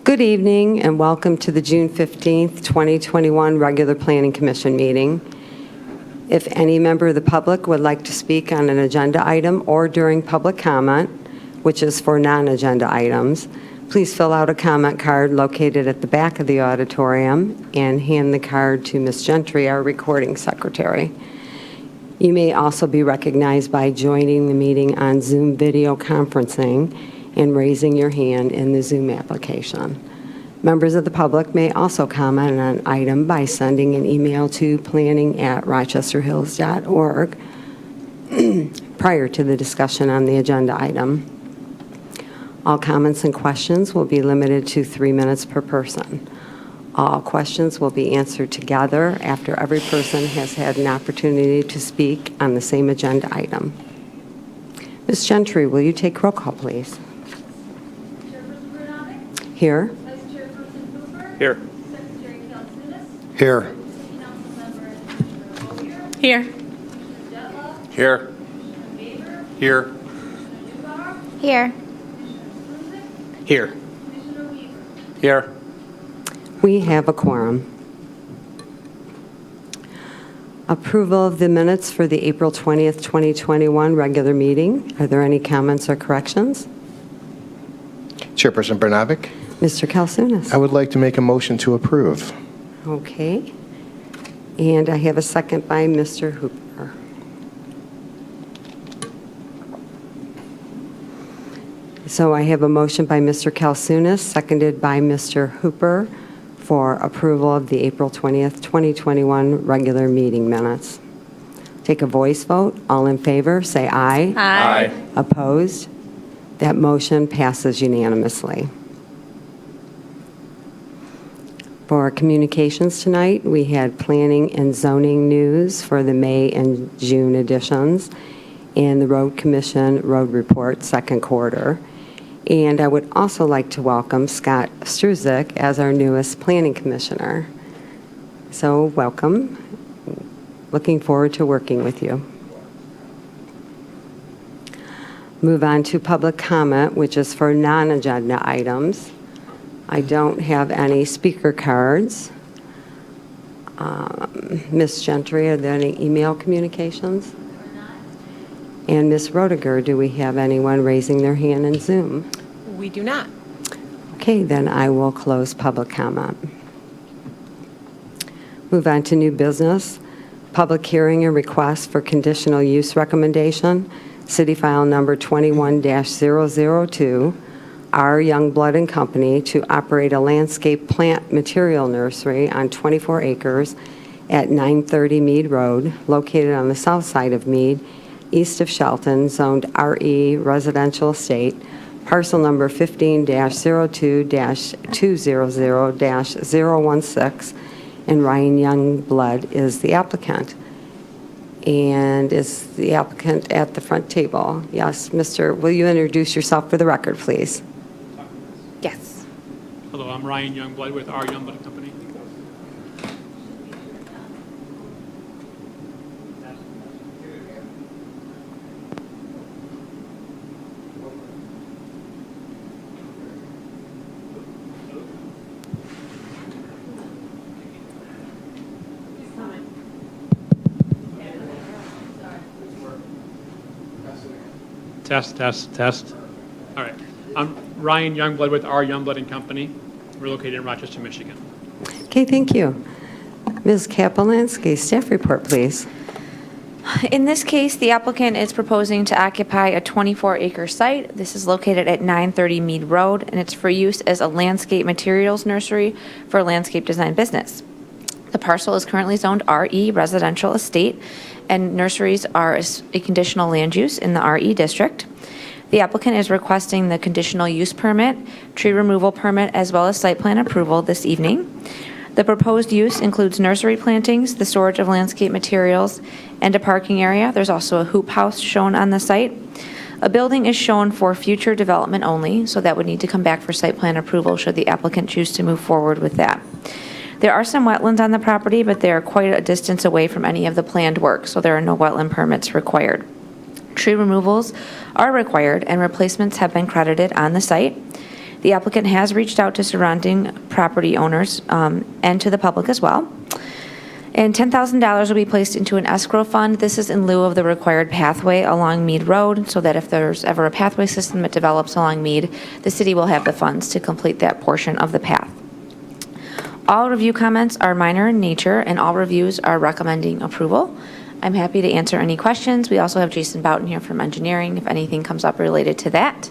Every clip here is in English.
Good evening and welcome to the June 15th, 2021 regular Planning Commission meeting. If any member of the public would like to speak on an agenda item or during public comment, which is for non-agenda items, please fill out a comment card located at the back of the auditorium and hand the card to Ms. Gentry, our recording secretary. You may also be recognized by joining the meeting on Zoom video conferencing and raising your hand in the Zoom application. Members of the public may also comment on an item by sending an email to planning@rochesterhills.org prior to the discussion on the agenda item. All comments and questions will be limited to 3 minutes per person. All questions will be answered together after every person has had an opportunity to speak on the same agenda item. Ms. Gentry, will you take roll call, please? Chairperson Bernardic? Here. Vice Chairperson Cooper? Here. Secretary Kalsunis? Here. Councilmember Commissioner Boyer? Here. Commissioner Jetla? Here. Commissioner Baber? Here. Commissioner Newbauer? Here. Commissioner Slunzik? Here. Commissioner Weaver? Here. We have a quorum. Approval of the minutes for the April 20th, 2021 regular meeting. Are there any comments or corrections? Chairperson Bernavik, Mr. Kalsunis. I would like to make a motion to approve. Okay. And I have a second by Mr. Hooper. So I have a motion by Mr. Kalsunis, seconded by Mr. Hooper, for approval of the April 20th, 2021 regular meeting minutes. Take a voice vote. All in favor, say aye. Aye. Opposed? That motion passes unanimously. For our communications tonight, we had planning and zoning news for the May and June editions and the Road Commission Road Report second quarter. And I would also like to welcome Scott Struzik as our newest planning commissioner. So welcome. Looking forward to working with you. Move on to public comment, which is for non-agenda items. I don't have any speaker cards. Ms. Gentry, are there any email communications? And Ms. Roediger, do we have anyone raising their hand in Zoom? We do not. Okay, then I will close public comment. Move on to new business. Public hearing and request for conditional use recommendation, City File Number 21-002, R. Youngblood and Company, to operate a landscape plant material nursery on 24 acres at 930 Mead Road, located on the south side of Mead, east of Shelton, zoned RE residential estate, parcel number 15-02-200-016, and Ryan Youngblood is the applicant. And is the applicant at the front table? Yes, will you introduce yourself for the record, please? Yes. Hello, I'm Ryan Youngblood with R. Youngblood and Company. Test. All right. I'm Ryan Youngblood with R. Youngblood and Company. We're located in Rochester, Michigan. Okay, thank you. Ms. Kapelansky, staff report, please. In this case, the applicant is proposing to occupy a 24-acre site. This is located at 930 Mead Road, and it's for use as a landscape materials nursery for a landscape design business. The parcel is currently zoned RE residential estate, and nurseries are a conditional land use in the RE district. The applicant is requesting the conditional use permit, tree removal permit, as well as site plan approval this evening. The proposed use includes nursery plantings, the storage of landscape materials, and a parking area. There's also a hoop house shown on the site. A building is shown for future development only, so that would need to come back for site plan approval should the applicant choose to move forward with that. There are some wetlands on the property, but they are quite a distance away from any of the planned work, so there are no wetland permits required. Tree removals are required, and replacements have been credited on the site. The applicant has reached out to surrounding property owners and to the public as well. And $10,000 will be placed into an escrow fund. This is in lieu of the required pathway along Mead Road, so that if there's ever a pathway system that develops along Mead, the city will have the funds to complete that portion of the path. All review comments are minor in nature, and all reviews are recommending approval. I'm happy to answer any questions. We also have Jason Boughton here from engineering if anything comes up related to that.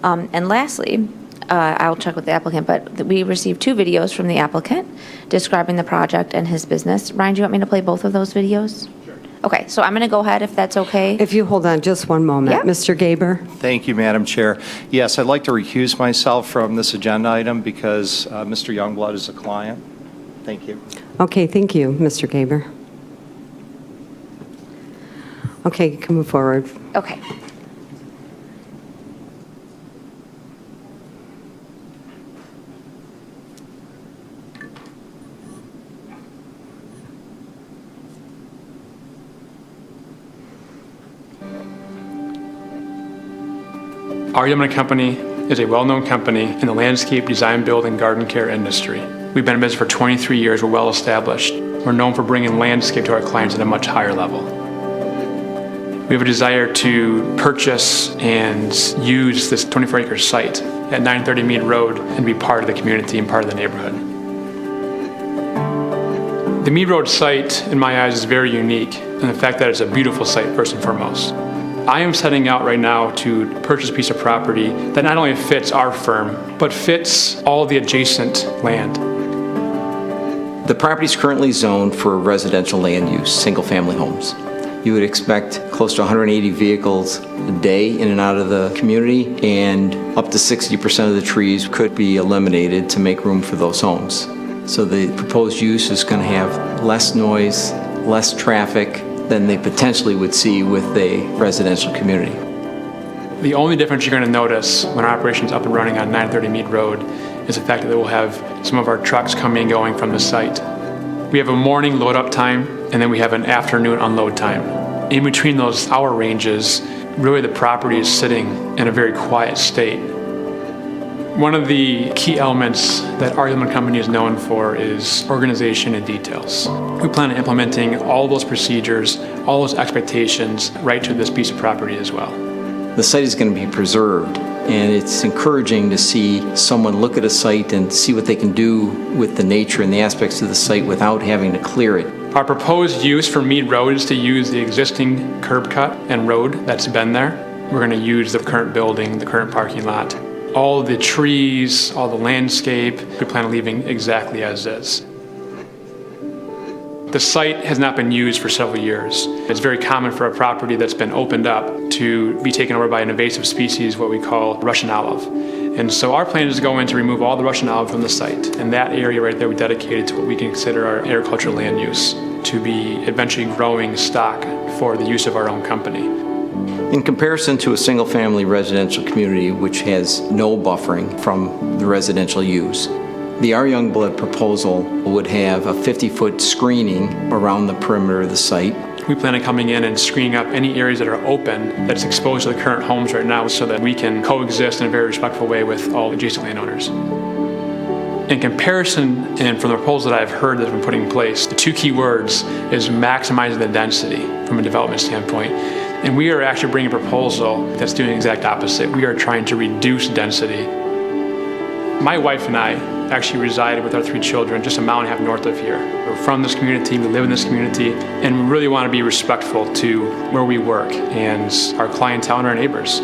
And lastly, I'll check with the applicant, but we received 2 videos from the applicant describing the project and his business. Ryan, do you want me to play both of those videos? Sure. Okay, so I'm going to go ahead if that's okay. If you hold on just one moment. Yep. Mr. Gaber? Thank you, Madam Chair. Yes, I'd like to recuse myself from this agenda item because Mr. Youngblood is a client. Thank you. Okay, thank you, Mr. Gaber. Okay, you can move forward. Okay. Our Youngblad Company is a well-known company in the landscape, design, build, and garden care industry. We've been in business for 23 years. We're well established. We're known for bringing landscape to our clients at a much higher level. We have a desire to purchase and use this 24-acre site at 930 Mead Road and be part of the community and part of the neighborhood. The Mead Road site, in my eyes, is very unique in the fact that it's a beautiful site, first and foremost. I am setting out right now to purchase a piece of property that not only fits our firm, but fits all the adjacent land. The property is currently zoned for residential land use, single-family homes. You would expect close to 180 vehicles a day in and out of the community, and up to 60% of the trees could be eliminated to make room for those homes. So the proposed use is going to have less noise, less traffic than they potentially would see with a residential community. The only difference you're going to notice when our operation's up and running on 930 Mead Road is the fact that we'll have some of our trucks coming and going from the site. We have a morning load-up time, and then we have an afternoon unload time. In between those hour ranges, really the property is sitting in a very quiet state. One of the key elements that our Youngblad Company is known for is organization and details. We plan on implementing all those procedures, all those expectations right to this piece of property as well. The site is going to be preserved, and it's encouraging to see someone look at a site and see what they can do with the nature and the aspects of the site without having to clear it. Our proposed use for Mead Road is to use the existing curb cut and road that's been there. We're going to use the current building, the current parking lot. All the trees, all the landscape, we plan on leaving exactly as is. The site has not been used for several years. It's very common for a property that's been opened up to be taken over by an invasive species, what we call Russian olive. And so our plan is to go in to remove all the Russian olive from the site. And that area right there we dedicated to what we consider our agricultural land use, to be eventually growing stock for the use of our own company. In comparison to a single-family residential community which has no buffering from the residential use, the Our Youngblood proposal would have a 50-foot screening around the perimeter of the site. We plan on coming in and screening up any areas that are open that's exposed to the current homes right now so that we can coexist in a very respectful way with all adjacent landowners. In comparison, and from the proposal that I've heard that's been put in place, the 2 key words is maximizing the density from a development standpoint. And we are actually bringing a proposal that's doing the exact opposite. We are trying to reduce density. My wife and I actually resided with our 3 children just a mile and a half north of here. We're from this community, we live in this community, and we really want to be respectful to where we work and our clientele and our neighbors.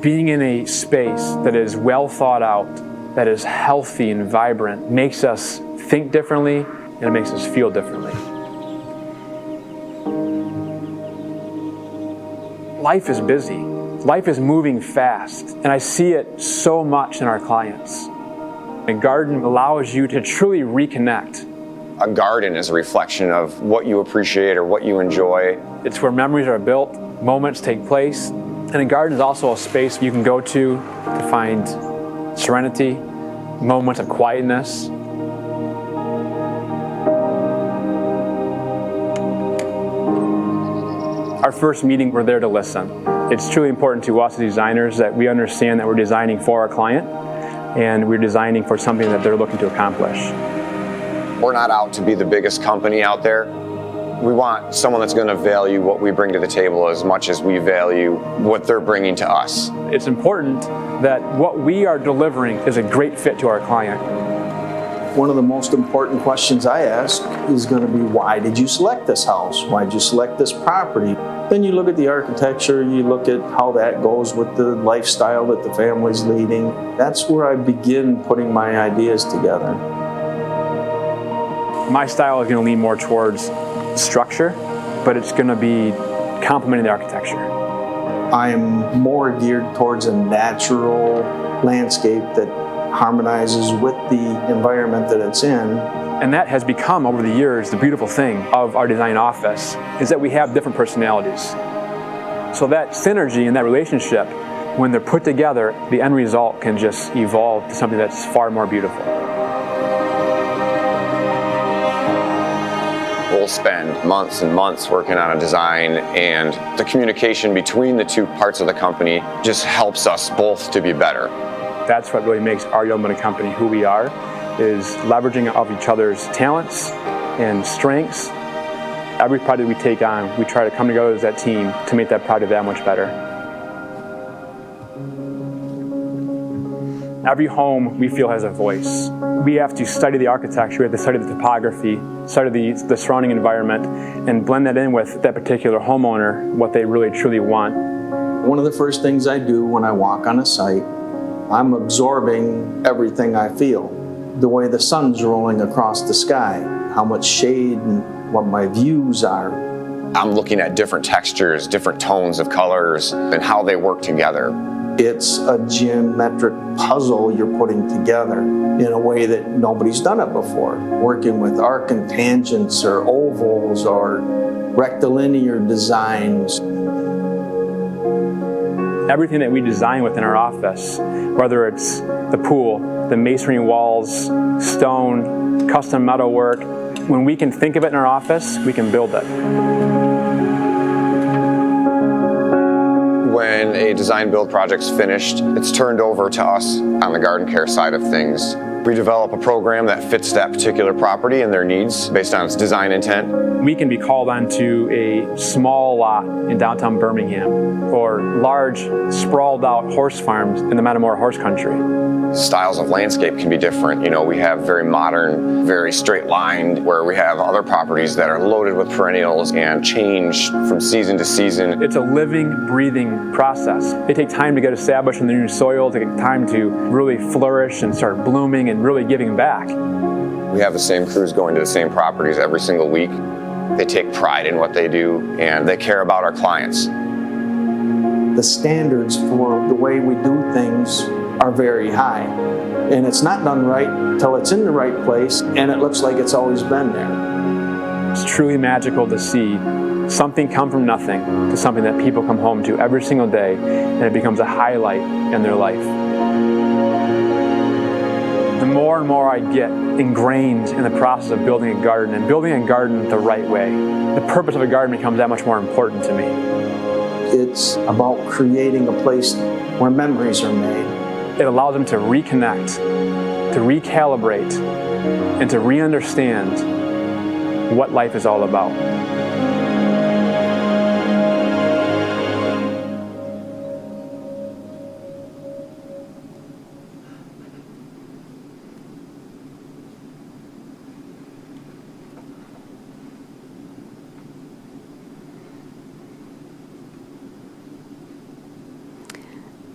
Being in a space that is well thought out that is healthy and vibrant makes us think differently, and it makes us feel differently. Life is busy. Life is moving fast, and I see it so much in our clients. A garden allows you to truly reconnect. A garden is a reflection of what you appreciate or what you enjoy. It's where memories are built, moments take place, and a garden is also a space you can go to find serenity, moments of quietness. Our first meeting, we're there to listen. It's truly important to us as designers that we understand that we're designing for our client and we're designing for something that they're looking to accomplish. We're not out to be the biggest company out there. We want someone that's going to value what we bring to the table as much as we value what they're bringing to us. It's important that what we are delivering is a great fit to our client. One of the most important questions I ask is going to be, why did you select this house? Why did you select this property? Then you look at the architecture, you look at how that goes with the lifestyle that the family's leading. That's where I begin putting my ideas together. My style is going to lean more towards structure, but it's going to be complementing the architecture. I'm more geared towards a natural landscape that harmonizes with the environment that it's in. And that has become, over the years, the beautiful thing of our design office, is that we have different personalities. So that synergy and that relationship, when they're put together, the end result can just evolve to something that's far more beautiful. We'll spend months and months working on a design, and the communication between the two parts of the company just helps us both to be better. That's what really makes our Young Building Company who we are, is leveraging of each other's talents and strengths. Every project we take on, we try to come together as that team to make that project that much better. Every home we feel has a voice. We have to study the architecture, we have to study the topography, study the surrounding environment, and blend that in with that particular homeowner, what they really truly want. One of the first things I do when I walk on a site, I'm absorbing everything I feel. The way the sun's rolling across the sky, how much shade and what my views are. I'm looking at different textures, different tones of colors, and how they work together. It's a geometric puzzle you're putting together in a way that nobody's done it before. Working with arc and tangents or ovals or rectilinear designs. Everything that we design within our office, whether it's the pool, the masonry walls, stone, custom metalwork, when we can think of it in our office, we can build it. When a design build project's finished, it's turned over to us on the garden care side of things. We develop a program that fits that particular property and their needs based on its design intent. We can be called onto a small lot in downtown Birmingham or large, sprawled out horse farms in the Metamora horse country. Styles of landscape can be different. You know, we have very modern, very straight lined, where we have other properties that are loaded with perennials and change from season to season. It's a living, breathing process. They take time to get established in the new soil, they take time to really flourish and start blooming and really giving back. We have the same crews going to the same properties every single week. They take pride in what they do, and they care about our clients. The standards for the way we do things are very high. And it's not done right until it's in the right place and it looks like it's always been there. It's truly magical to see something come from nothing to something that people come home to every single day, and it becomes a highlight in their life. The more and more I get ingrained in the process of building a garden and building a garden the right way, the purpose of a garden becomes that much more important to me. It's about creating a place where memories are made. It allows them to reconnect, to recalibrate, and to re-understand what life is all about.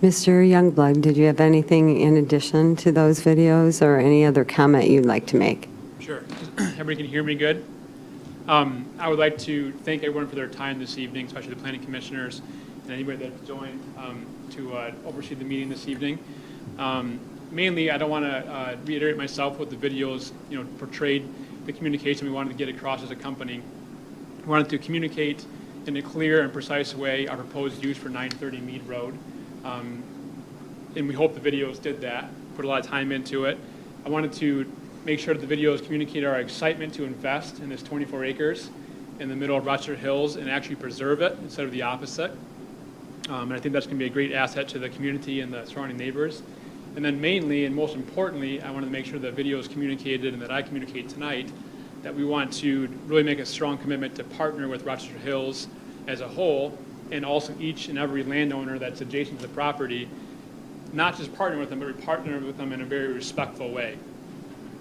Mr. Youngblood, did you have anything in addition to those videos or any other comment you'd like to make? Sure. Everybody can hear me good? I would like to thank everyone for their time this evening, especially the planning commissioners and anybody that's joined to oversee the meeting this evening. Mainly, I don't want to reiterate myself what the videos portrayed the communication we wanted to get across as a company. We wanted to communicate in a clear and precise way our proposed use for 930 Mead Road. And we hope the videos did that, put a lot of time into it. I wanted to make sure that the videos communicate our excitement to invest in this 24 acres in the middle of Rochester Hills and actually preserve it instead of the opposite. And I think that's going to be a great asset to the community and the surrounding neighbors. And then mainly and most importantly, I wanted to make sure the videos communicated and that I communicate tonight that we want to really make a strong commitment to partner with Rochester Hills as a whole and also each and every landowner that's adjacent to the property, not just partner with them, but we partner with them in a very respectful way.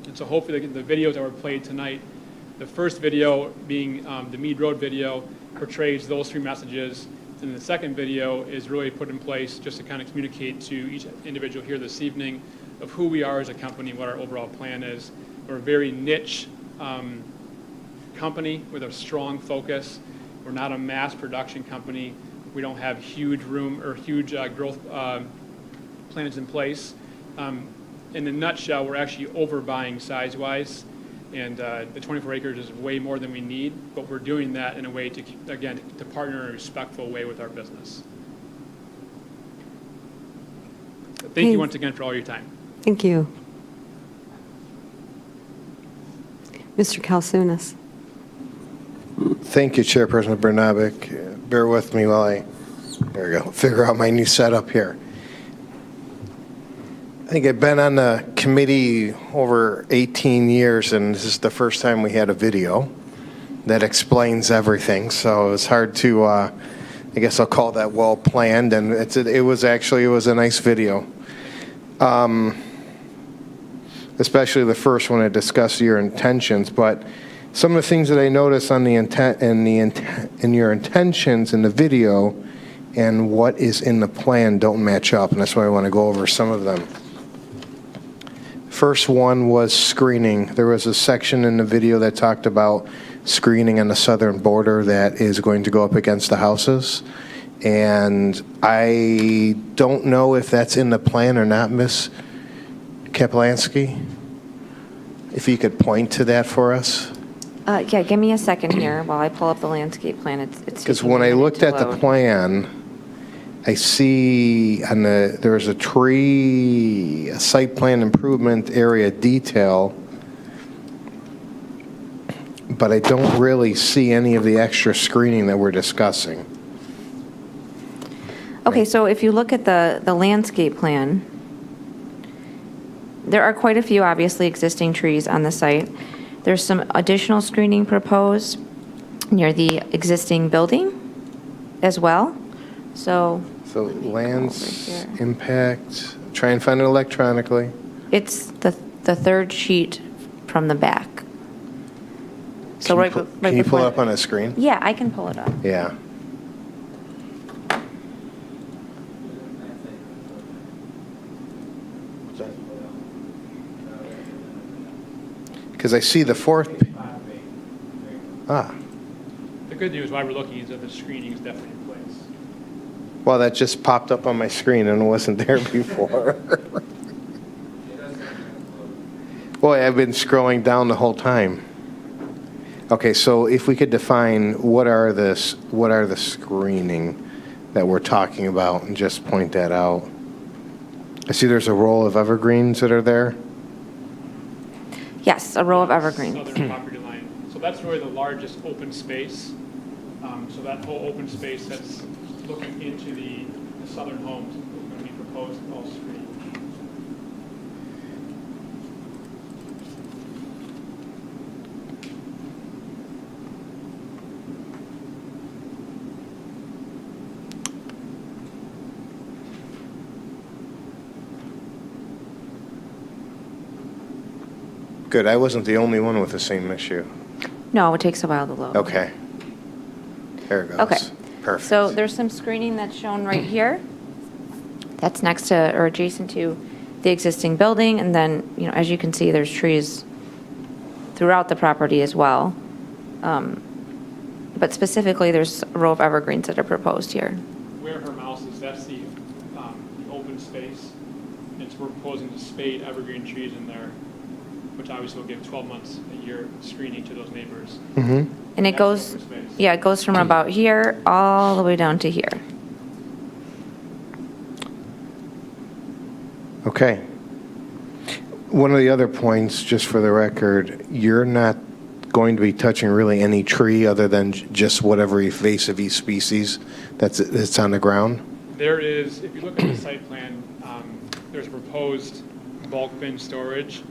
And so hopefully the videos that were played tonight, the first video being the Mead Road video, portrays those three messages. And the second video is really put in place just to kind of communicate to each individual here this evening of who we are as a company, what our overall plan is. We're a very niche company with a strong focus. We're not a mass production company. We don't have huge room or huge growth plans in place. In a nutshell, we're actually overbuying size-wise, and the 24 acres is way more than we need, but we're doing that in a way to, again, to partner in a respectful way with our business. Thank you once again for all your time. Thank you. Mr. Kalsunas. Thank you, Chairperson Bernabic. Bear with me while I, there we go, figure out my new setup here. I think I've been on the committee over 18 years, and this is the first time we had a video that explains everything. So it's hard to, I guess I'll call that well planned, and it was a nice video. Especially the first one that discussed your intentions, but some of the things that I noticed on the intent in your intentions in the video and what is in the plan don't match up, and that's why I want to go over some of them. First one was screening. There was a section in the video that talked about screening on the southern border that is going to go up against the houses. And I don't know if that's in the plan or not, Ms. Kaplansky. If you could point to that for us. Yeah, give me a second here while I pull up the landscape plan. It's Because taking when a I minute looked to at the load. plan, I see on there was a tree, a site plan improvement area detail, but I don't really see any of the extra screening that we're discussing. Okay, so if you look at the landscape plan, there are quite a few obviously existing trees on the site. There's some additional screening proposed near the existing building as well. So Lands over here. impact, try and find it electronically. It's the third sheet from the back. So Can you pull it up on a screen? Yeah, I can pull it up. Yeah. Because I see the fourth. The good news while we're looking is that the screening is definitely in place. Well, that just popped up on my screen and it wasn't there before. Boy, I've been scrolling down the whole time. Okay, so if we could define what are the screening that we're talking about and just point that out. I see there's a row of evergreens that are there. Yes, a row of evergreens. Southern property line. So that's really the largest open space. So that whole open space that's looking into the southern homes is going to be proposed all screened. Good, I wasn't the only one with the same issue. No, it takes a while to load. Okay. There it goes. Okay. Perfect. So there's some screening that's shown right here. That's next to or adjacent to the existing building. And then, as you can see, there's trees throughout the property as well. But specifically, there's a row of evergreens that are proposed here. Where her mouse is, that's the open space. And so we're proposing to spade evergreen trees in there, which obviously will give 12 months a year screening to those neighbors. And it That's goes, open space. yeah, it goes from about here all the way down to here. Okay. One of the other points, just for the record, you're not going to be touching really any tree other than just whatever invasive species that's on the ground? There is, if you look at the site plan, there's a proposed bulk bin storage,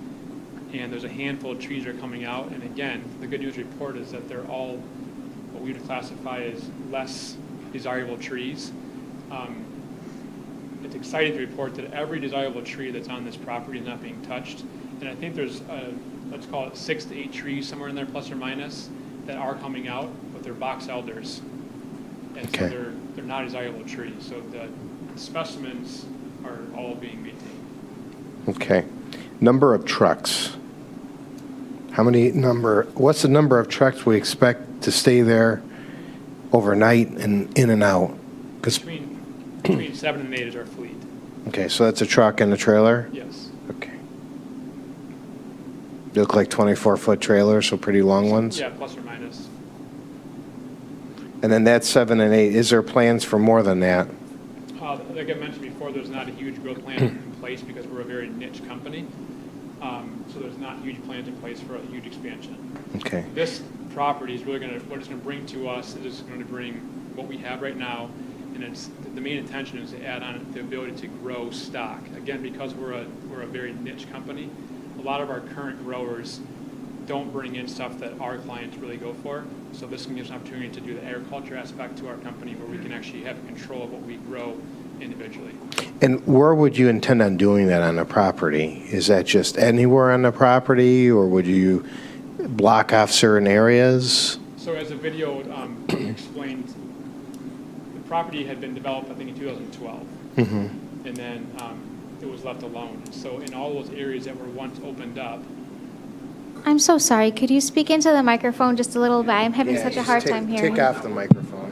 and there's a handful of trees that are coming out. And again, the good news report is that they're all what we would classify as less desirable trees. It's exciting to report that every desirable tree that's on this property is not being touched. And I think there's, let's call it 6 to 8 trees somewhere in there, plus or minus, that are coming out, but they're box elders. And Okay. so they're not desirable trees. So the specimens are all being maintained. Okay. Number of trucks. What's the number of trucks we expect to stay there overnight and in and out? 'Cause- Between 7 and 8 is our fleet. okay, so that's a truck and a trailer? Yes. Okay. They look like 24-foot trailers, so pretty long ones? Yeah, plus or minus. And then that's 7 and 8. Is there plans for more than that? Like I mentioned before, there's not a huge growth plan in place because we're a very niche company. So there's not huge plans in place for a huge expansion. Okay. This property is really what it's going to bring to us is it's going to bring what we have right now, and the main intention is to add on the ability to grow stock. Again, because we're a very niche company, a lot of our current growers don't bring in stuff that our clients really go for. So this can give us an opportunity to do the agriculture aspect to our company where we can actually have control of what we grow individually. And where would you intend on doing that on the property? Is that just anywhere on the property, or would you block off certain areas? So as the video explained, the property had been developed, I think, in 2012. And then it was left alone. So in all those areas that were once opened up, I'm so sorry. Could you speak into the microphone just a little bit? I'm having such a hard time hearing. Take off the microphone.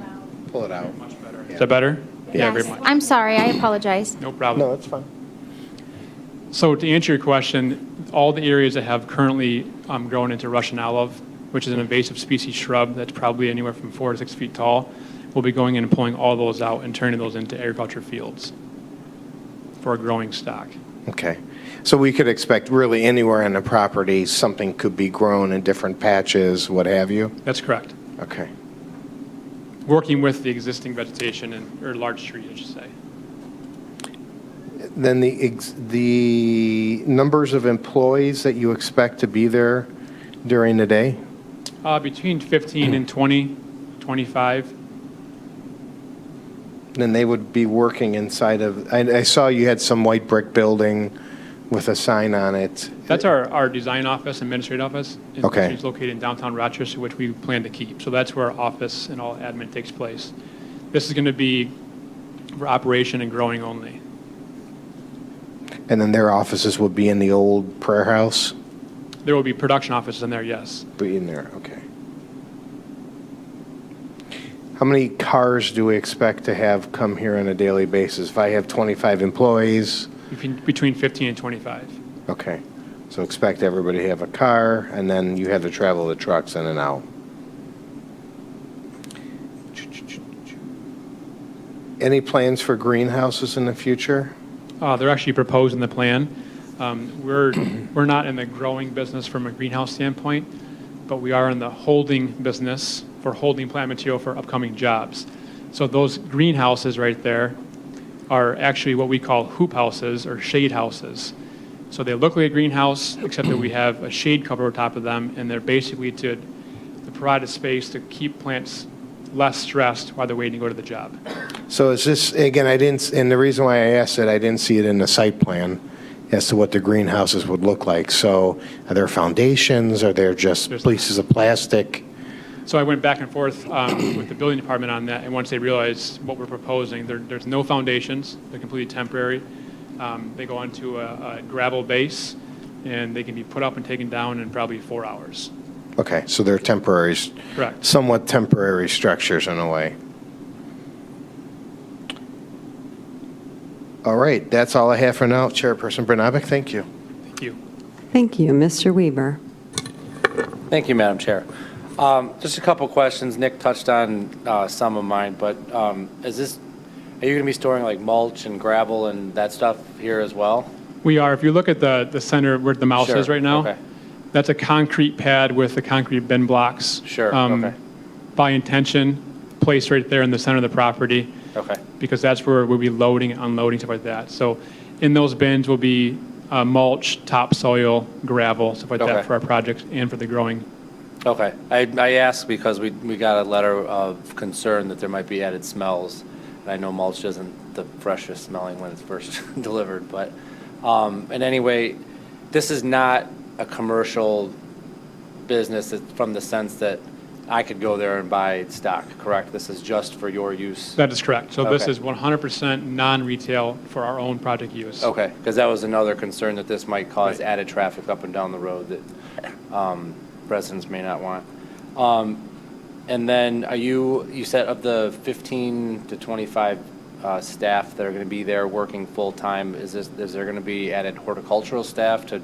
Pull it out. much better. Is that better? Yeah, very much. I'm sorry. I apologize. No problem. No, it's fine. So to answer your question, all the areas that have currently grown into Russian olive, which is an invasive species shrub that's probably anywhere from 4 to 6 feet tall, we'll be going in and pulling all those out and turning those into agriculture fields for a growing stock. Okay. So we could expect really anywhere on the property, something could be grown in different patches, what have you? That's correct. Okay. Working with the existing vegetation or large trees, I should say. Then the numbers of employees that you expect to be there during the day? Between 15 and 20, 25. Then they would be working inside of, I saw you had some white brick building with a sign on it. That's our design office, administrative office. Okay. It's located in downtown Rochester, which we plan to keep. So that's where our office and all admin takes place. This is going to be for operation and growing only. And then their offices would be in the old prayer house? There will be production offices in there, yes. Be in there, okay. How many cars do we expect to have come here on a daily basis? If I have 25 employees? Between 15 and 25. Okay. So expect everybody to have a car, and then you have to travel the trucks in and out. Any plans for greenhouses in the future? They're actually proposed in the plan. We're not in the growing business from a greenhouse standpoint, but we are in the holding business for holding plant material for upcoming jobs. So those greenhouses right there are actually what we call hoop houses or shade houses. So they look like a greenhouse, except that we have a shade cover on top of them, and they're basically to provide a space to keep plants less stressed while they're waiting to go to the job. So is this, again, and the reason why I asked it, I didn't see it in the site plan as to what the greenhouses would look like. So are there foundations? Are there just pieces of plastic? So I went back and forth with the building department on that, and once they realized what we're proposing, there's no foundations, they're completely temporary. They go onto a gravel base, and they can be put up and taken down in probably 4 hours. Okay, so they're temporary, Correct. somewhat temporary structures in a way. All right, that's all I have for now. Chairperson Brnabic, thank you. Thank you. Thank you. Mr. Weaver. Thank you, Madam Chair. Just a couple questions. Nick touched on some of mine, but are you going to be storing like mulch and gravel and that stuff here as well? We are. If you look at the center where the mouse Sure, is right now, okay. that's a concrete pad with the concrete bin blocks. Sure, okay. By intention, placed right there in the center of the property. Okay. Because that's where we'll be loading, unloading, stuff like that. So in those bins will be mulch, topsoil, gravel, stuff like Okay. that for our projects and for the growing. Okay. I asked because we got a letter of concern that there might be added smells. And I know mulch isn't the freshest smelling when it's first delivered, but and anyway, this is not a commercial business from the sense that I could go there and buy stock, correct? This is just for your use? That is correct. So this Okay. is 100% non-retail for our own project use. Okay, because that was another concern that this might cause added traffic up and down the road that residents may not want. And then you said of the 15 to 25 staff that are going to be there working full-time, is there going to be added horticultural staff to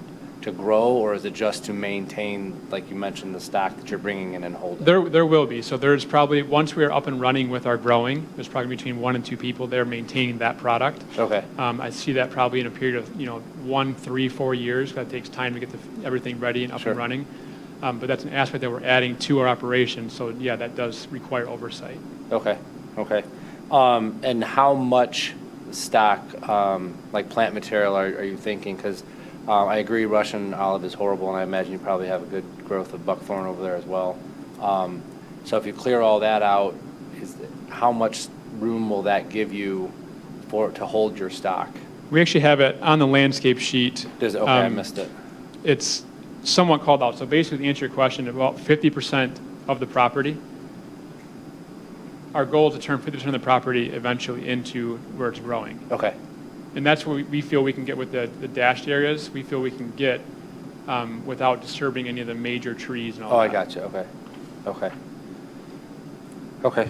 grow, or is it just to maintain, like you mentioned, the stock that you're bringing in and holding? There will be. So there's probably, once we are up and running with our growing, there's probably between 1 and 2 people there maintaining that product. Okay. I see that probably in a period of 1, 3, 4 years. That takes time to get everything ready and up Sure. and running. But that's an aspect that we're adding to our operation. So yeah, that does require oversight. Okay, okay. And how much stock, like plant material, are you thinking? Because I agree Russian olive is horrible, and I imagine you probably have a good growth of buckthorn over there as well. So if you clear all that out, how much room will that give you to hold your stock? We actually have it on the landscape sheet. Okay, I missed it. It's somewhat called out. So basically, to answer your question, about 50% of the property. Our goal is to turn 50% of the property eventually into where it's growing. Okay, And that's what we feel we can get with the dashed areas. We feel we can get without disturbing any of the major trees and all oh, that. I got you, okay, okay. Okay,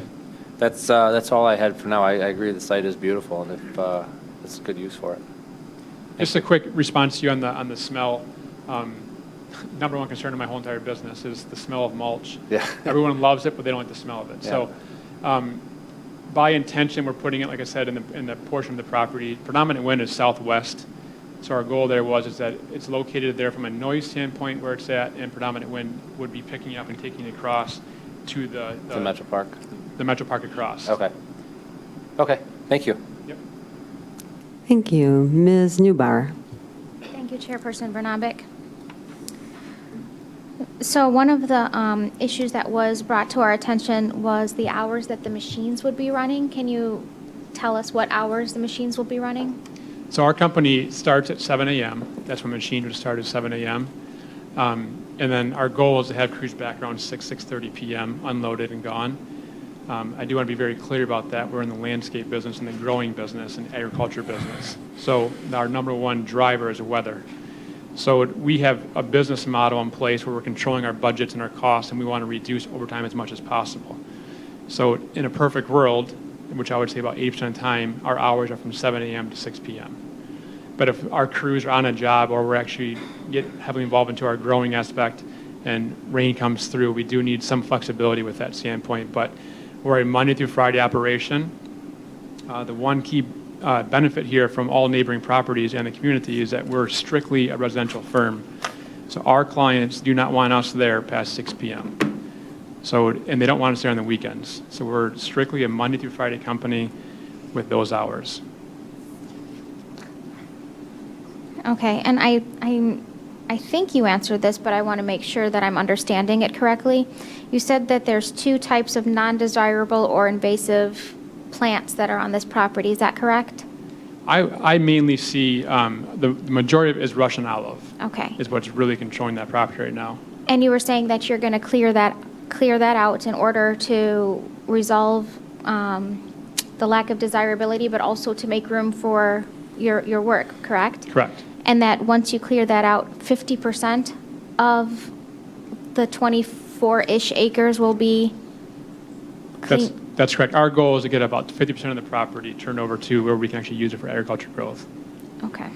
that's all I had for now. I agree the site is beautiful, and if it's good use for it. Just a quick response to you on the smell. Number one concern in my whole entire business is the smell of mulch. Yeah. Everyone loves it, but they don't like the smell of it. Yeah. So by intention, we're putting it, like I said, in the portion of the property. Predominant wind is southwest. So our goal there is that it's located there from a noise standpoint where it's at, and predominant wind would be picking up and taking it across to the Metro Park? The Metro Park across. Okay. Okay, thank you. Yep. Thank you. Ms. Newbar. Thank you, Chairperson Brnabic. So one of the issues that was brought to our attention was the hours that the machines would be running. Can you tell us what hours the machines will be running? So our company starts at 7 a.m. That's when machine would start at 7 a.m. And then our goal is to have crews back around 6:30 p.m. unloaded and gone. I do want to be very clear about that. We're in the landscape business and the growing business and agriculture business. So our number one driver is weather. So we have a business model in place where we're controlling our budgets and our costs, and we want to reduce overtime as much as possible. So in a perfect world, which I would say about 80% of the time, our hours are from 7 a.m. to 6 p.m. But if our crews are on a job or we're actually get heavily involved into our growing aspect and rain comes through, we do need some flexibility with that standpoint. But we're a Monday through Friday operation. The one key benefit here from all neighboring properties and the community is that we're strictly a residential firm. So our clients do not want us there past 6 p.m. So, and they don't want us there on the weekends. So we're strictly a Monday through Friday company with those hours. Okay, and I think you answered this, but I want to make sure that I'm understanding it correctly. You said that there's 2 types of non-desirable or invasive plants that are on this property. Is that correct? I mainly see the majority of it is Russian olive. Okay. Is what's really controlling that property right now. And you were saying that you're going to clear that clear that out in order to resolve the lack of desirability, but also to make room for your work, correct? Correct. And that once you clear that out, 50% of the 24-ish acres will be clean? That's correct. Our goal is to get about 50% of the property turned over to where we can actually use it for agricultural growth. Okay.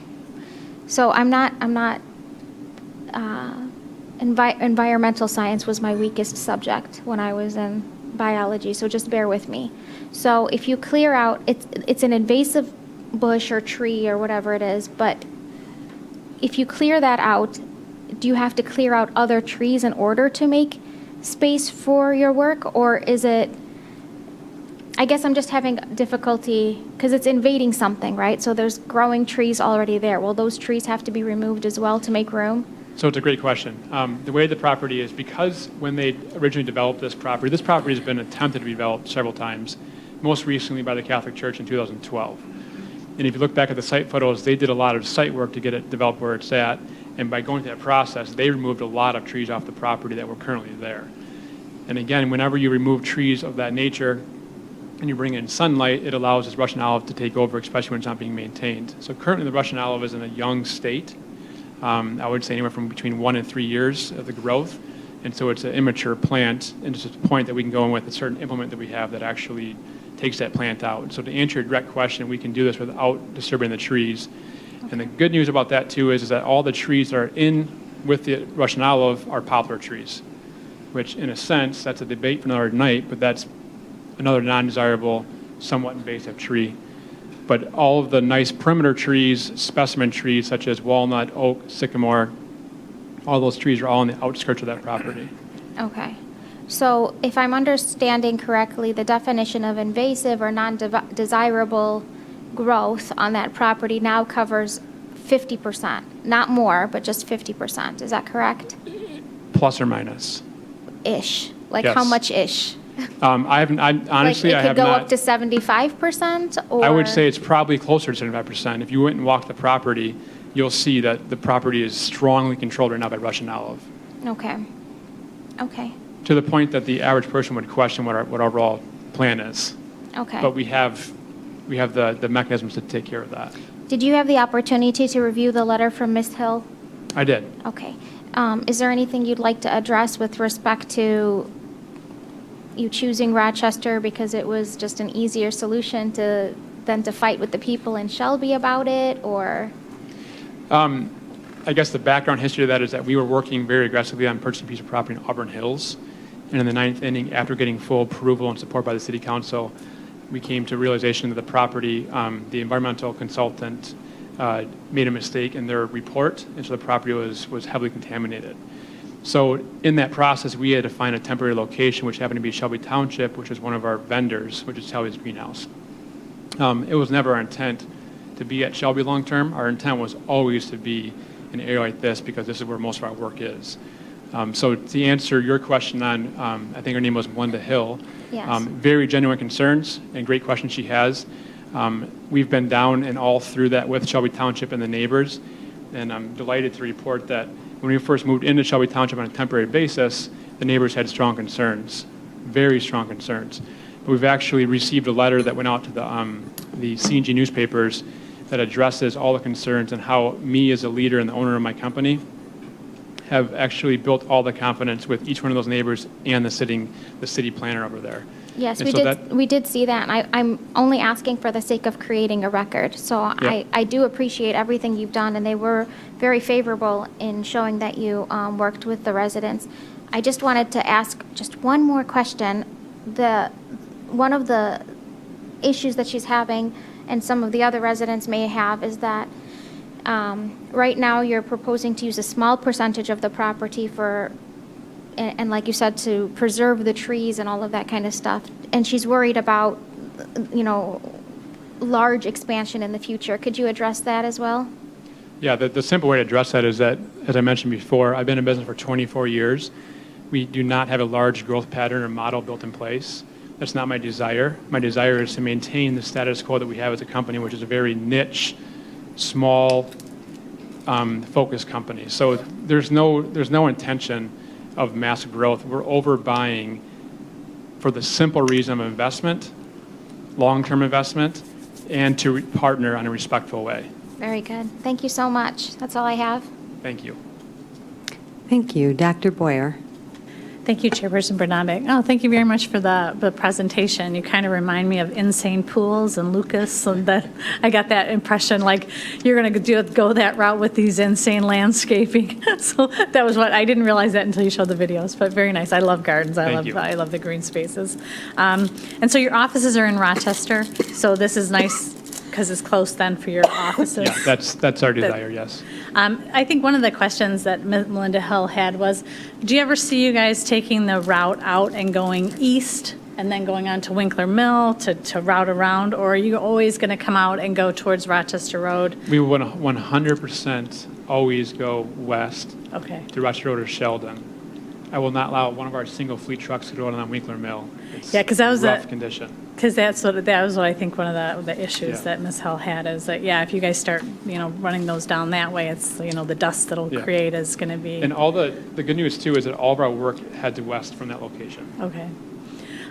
So environmental science was my weakest subject when I was in biology, so just bear with me. So if you clear out, it's an invasive bush or tree or whatever it is, but if you clear that out, do you have to clear out other trees in order to make space for your work, or is it, I guess I'm just having difficulty, because it's invading something, right? So there's growing trees already there. Will those trees have to be removed as well to make room? So it's a great question. The way the property is, because when they originally developed this property has been attempted to be developed several times, most recently by the Catholic Church in 2012. And if you look back at the site photos, they did a lot of site work to get it developed where it's at. And by going through that process, they removed a lot of trees off the property that were currently there. And again, whenever you remove trees of that nature and you bring in sunlight, it allows this Russian olive to take over, especially when it's not being maintained. So currently the Russian olive is in a young state. I would say anywhere from between 1 and 3 years of the growth. And so it's an immature plant, and it's just a point that we can go in with a certain implement that we have that actually takes that plant out. So to answer your direct question, we can do this without disturbing the trees. Okay. And the good news about that too is that all the trees that are in with the Russian olive are poplar trees, which in a sense, that's a debate for another night, but that's another non-desirable, somewhat invasive tree. But all of the nice perimeter trees, specimen trees such as walnut, oak, sycamore, all those trees are all on the outskirts of that property. Okay. So if I'm understanding correctly, the definition of invasive or non-desirable growth on that property now covers 50%, not more, but just 50%. Is that correct? Plus or minus. Ish. Like Yes. how much ish? Honestly, like I have it could go not. up to 75%? Or? I would say it's probably closer to 75%. If you went and walked the property, you'll see that the property is strongly controlled right now by Russian olive. Okay. Okay. To the point that the average person would question what our overall plan is. Okay. But we have the mechanisms to take care of that. Did you have the opportunity to review the letter from Ms. Hill? I did. Okay. Is there anything you'd like to address with respect to you choosing Rochester because it was just an easier solution than to fight with the people in Shelby about it, or? I guess the background history of that is that we were working very aggressively on purchasing a piece of property in Auburn Hills. And in the 9th inning, after getting full approval and support by the city council, we came to realization that the property, the environmental consultant made a mistake in their report, and so the property was heavily contaminated. So in that process, we had to find a temporary location, which happened to be Shelby Township, which is one of our vendors, which is Shelby's Greenhouse. It was never our intent to be at Shelby long-term. Our intent was always to be in an area like this because this is where most of our work is. So to answer your question on, I think her name was Melinda Hill, Yes. Very genuine concerns and great questions she has. We've been down and all through that with Shelby Township and the neighbors, and I'm delighted to report that when we first moved into Shelby Township on a temporary basis, the neighbors had strong concerns, very strong concerns. But we've actually received a letter that went out to the C&G newspapers that addresses all the concerns and how me as a leader and the owner of my company have actually built all the confidence with each one of those neighbors and the city planner over there. Yes, And we so we did see that, and I'm only asking for the sake of creating a record. So Yep. I do appreciate everything you've done, and they were very favorable in showing that you worked with the residents. I just wanted to ask just one more question. One of the issues that she's having, and some of the other residents may have, is that right now you're proposing to use a small percentage of the property for, and like you said, to preserve the trees and all of that kind of stuff. And she's worried about, large expansion in the future. Could you address that as well? Yeah, the simple way to address that is that, as I mentioned before, I've been in business for 24 years. We do not have a large growth pattern or model built in place. That's not my desire. My desire is to maintain the status quo that we have as a company, which is a very niche, small, focused company. So there's no intention of massive growth, we're overbuying for the simple reason of investment, long-term investment, and to partner in a respectful way. Very good. Thank you so much. That's all I have. Thank you. Thank you. Dr. Boyer. Thank you, Chairperson Bernabek. Oh, thank you very much for the presentation. You kind of remind me of Insane Pools and Lucas, and that I got that impression like you're going to go that route with these insane landscaping. So that was what I didn't realize that until you showed the videos. But very nice. I love gardens. I love the green spaces. And so your offices are in Rochester. So this is nice because it's close then for your offices. Yeah, that's our desire, yes. I think one of the questions that Melinda Hill had was, do you ever see you guys taking the route out and going east and then going on to Winkler Mill to route around, or are you always going to come out and go towards Rochester Road? We would 100% always go west to Rochester Road or Sheldon. I will not allow one of our single fleet trucks to go on Winkler Mill. It's because that was rough condition. Because that was what I think one of the issues that Ms. Hill had is that, if you guys start, running those down that way, it's, the dust that'll create is going to be. And all the good news too is that all of our work heads west from that location. Okay.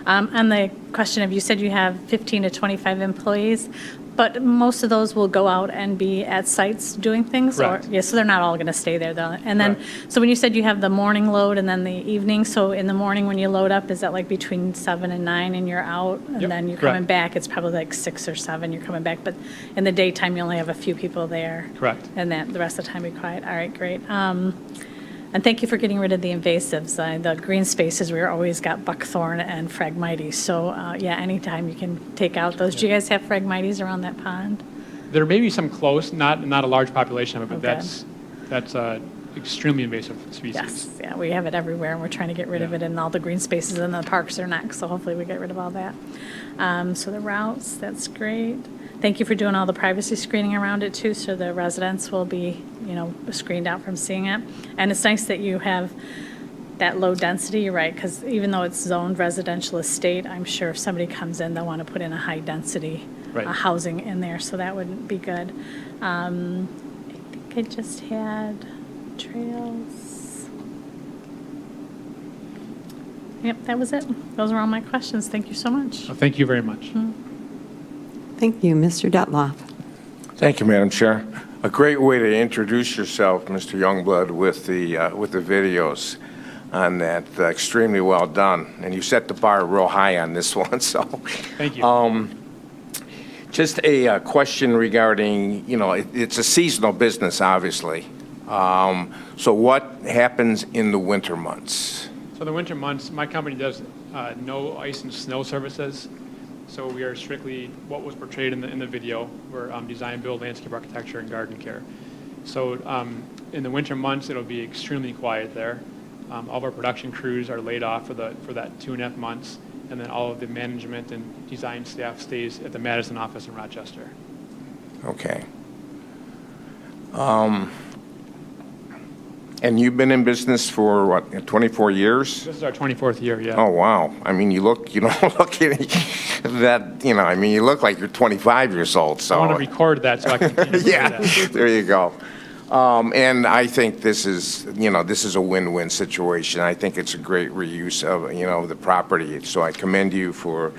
And the question of, you said you have 15 to 25 employees, but most of those will go out and be at sites doing things? Correct. So they're not all going to stay there though. And then, so when you said you have the morning load and then the evening, so in the morning when you load up, is that like between 7 and 9 and you're out? And then you're coming back, it's probably like 6 or 7 you're coming back, but in the daytime you only have a few people there. Correct. And then the rest of the time be quiet. All right, great. And thank you for getting rid of the invasives. The green spaces, we always got buckthorn and Phragmites. So, anytime you can take out those. Do you guys have Phragmites around that pond? There may be some close, not a large population of it, but Okay. that's extremely invasive species. Yes, yeah, we have it everywhere, and we're trying to get rid of it in all the green spaces, and the parks are next, so hopefully we get rid of all that. So the routes, that's great. Thank you for doing all the privacy screening around it too, so the residents will be, screened out from seeing it. And it's nice that you have that low density, you're right, because even though it's zoned residential estate, I'm sure if somebody comes in, they'll want to put in a high density housing in there, so that would be good. I think I just had trails. Yep, that was it. Those are all my questions. Thank you so much. Well, thank you very much. Thank you. Mr. Dutloff. Thank you, Madam Chair. A great way to introduce yourself, Mr. Youngblood, with the videos on that. Extremely well done. And you set the bar real high on this one, so. Thank you. Just a question regarding, it's a seasonal business, obviously. So what happens in the winter months? So the winter months, my company does no ice and snow services. So we are strictly what was portrayed in the video. We're design, build, landscape architecture, and garden care. So in the winter months, it'll be extremely quiet there. All of our production crews are laid off for that 2.5 months, and then all of the management and design staff stays at the Madison office in Rochester. Okay. And you've been in business for, what, 24 years? This is our 24th year, yeah. Oh, wow. I mean, you don't look at that, you look like you're 25 years old, so. I want to record that so I can continue to do Yeah, that. there you go. And I think this is a win-win situation. I think it's a great reuse of, the property. So I commend you for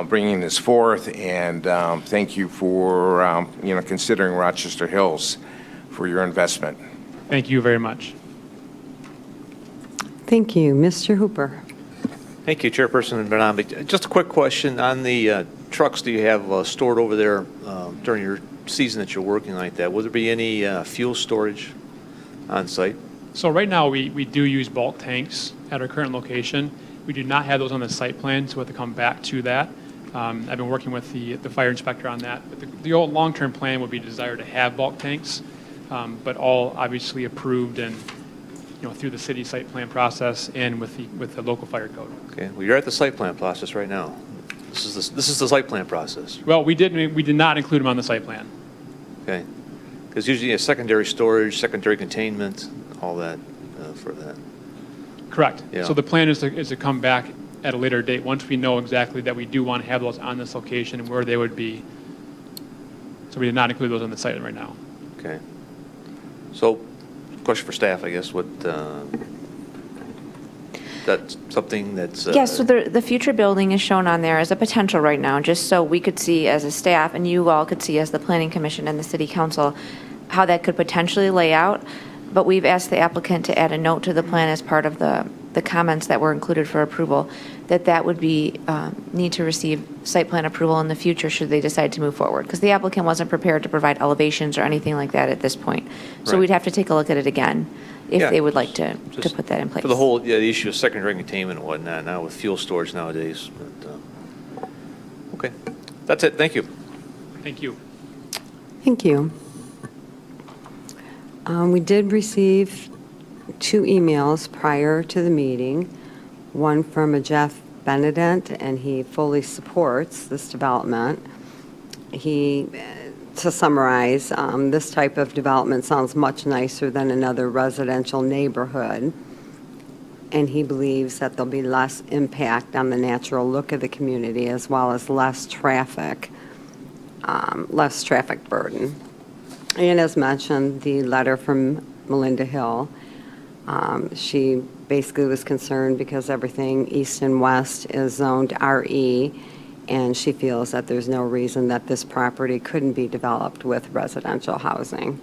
bringing this forth, and thank you for, considering Rochester Hills for your investment. Thank you very much. Thank you. Mr. Hooper. Thank you, Chairperson Bernabek. Just a quick question on the trucks that you have stored over there during your season that you're working like that. Will there be any fuel storage on site? So right now, we do use bulk tanks at our current location. We do not have those on the site plan, so we have to come back to that. I've been working with the fire inspector on that. But the old long-term plan would be desire to have bulk tanks, but all obviously approved and through the city site plan process and with the local fire code. Okay. Well, you're at the site plan process right now. This is the site plan process. Well, we did not include them on the site plan. Okay. Because usually a secondary storage, secondary containment, all that for that. Correct. Yeah. So the plan is to come back at a later date once we know exactly that we do want to have those on this location and where they would be. So we did not include those on the site right now. Okay. So, question for staff, I guess. What that something that's? Yes, so the future building is shown on there as a potential right now, just so we could see as a staff, and you all could see as the planning commission and the city council, how that could potentially lay out. But we've asked the applicant to add a note to the plan as part of the comments that were included for approval, that would be, need to receive site plan approval in the future should they decide to move forward. Because the applicant wasn't prepared to provide elevations or anything like that at this point. So Right. we'd have to take a look at it again if Yeah. they would like to Just put that in place. For the whole, yeah, the issue of secondary containment and whatnot, now with fuel storage nowadays. But, okay, that's it, thank you. Thank you. Thank you. We did receive 2 emails prior to the meeting, one from a Jeff Benedent, and he fully supports this development. To summarize, this type of development sounds much nicer than another residential neighborhood, and he believes that there'll be less impact on the natural look of the community as well as less traffic burden. And as mentioned, the letter from Melinda Hill, she basically was concerned because everything east and west is zoned RE, and she feels that there's no reason that this property couldn't be developed with residential housing.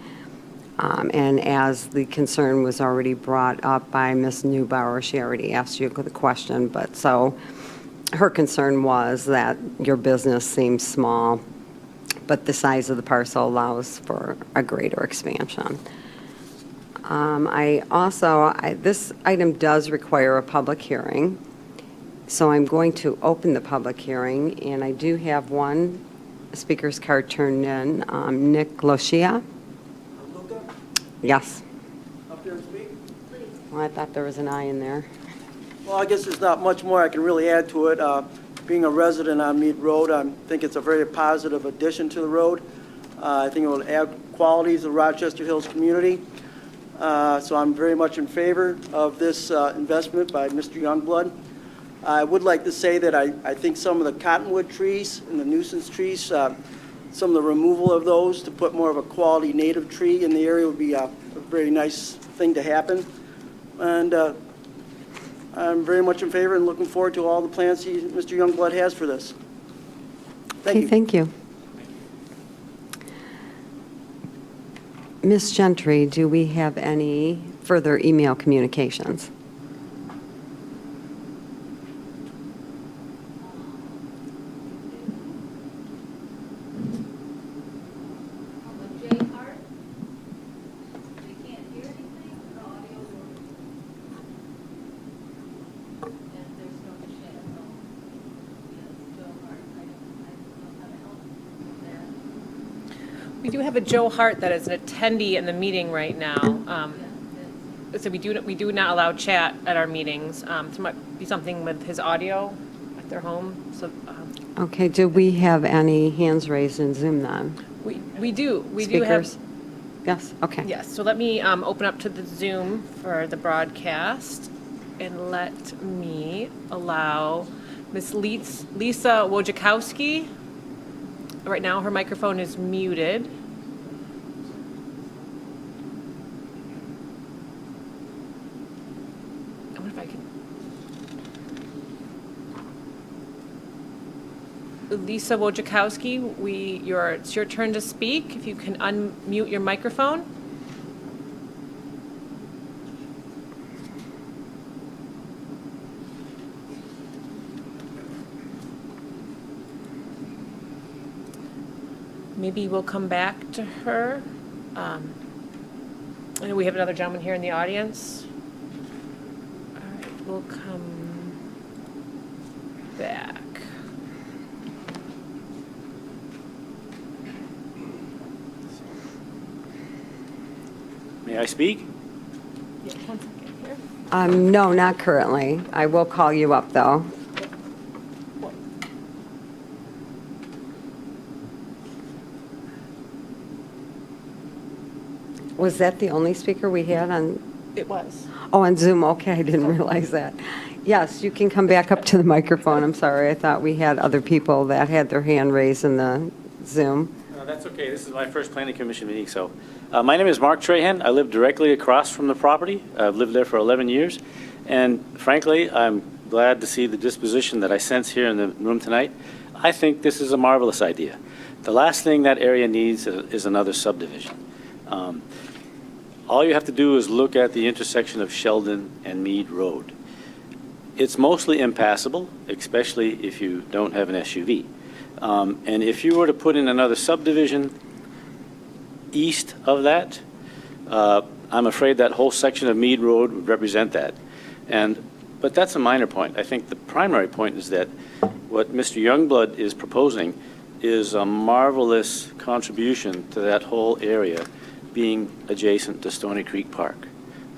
And as the concern was already brought up by Ms. Neubauer, she already asked you the question, but so her concern was that your business seems small, but the size of the parcel allows for a greater expansion. This item does require a public hearing, so I'm going to open the public hearing, and I do have one speaker's card turned in. Nick Loshia? Yes. Up there and speak? Well, I thought there was an I in there. Well, I guess there's not much more I can really add to it. Being a resident on Mead Road, I think it's a very positive addition to the road. I think it will add qualities to the Rochester Hills community. So I'm very much in favor of this investment by Mr. Youngblood. I would like to say that I think some of the cottonwood trees and the nuisance trees, some of the removal of those to put more of a quality native tree in the area would be a very nice thing to happen. And I'm very much in favor and looking forward to all the plans Mr. Youngblood has for this. Thank you. Thank you. Ms. Gentry, do we have any further email communications? We do have a Joe Hart that is an attendee in the meeting right now. So we do not allow chat at our meetings. So it might be something with his audio at their home. So Okay, do we have any hands raised in Zoom then? we do. We do have. Speakers? Yes, okay. Yes, so let me open up to the Zoom for the broadcast, and let me allow Ms. Lisa Wojciechowski. Right now, her microphone is muted. I wonder if I can. Lisa Wojciechowski, it's your turn to speak. If you can unmute your microphone. Maybe we'll come back to her. I know we have another gentleman here in the audience. All right, we'll come back. May I speak? Yeah, 1 second here. No, not currently. I will call you up, though. Was that the only speaker we had on? It was. Oh, on Zoom, okay, I didn't realize that. Yes, you can come back up to the microphone. I'm sorry, I thought we had other people that had their hand raised in the Zoom. That's okay. This is my first planning commission meeting. My name is Mark Trahan. I live directly across from the property. I've lived there for 11 years. And frankly, I'm glad to see the disposition that I sense here in the room tonight. I think this is a marvelous idea. The last thing that area needs is another subdivision. All you have to do is look at the intersection of Sheldon and Mead Road. It's mostly impassable, especially if you don't have an SUV. And if you were to put in another subdivision east of that, I'm afraid that whole section of Mead Road would represent that. But that's a minor point. I think the primary point is that what Mr. Youngblood is proposing is a marvelous contribution to that whole area being adjacent to Stony Creek Park.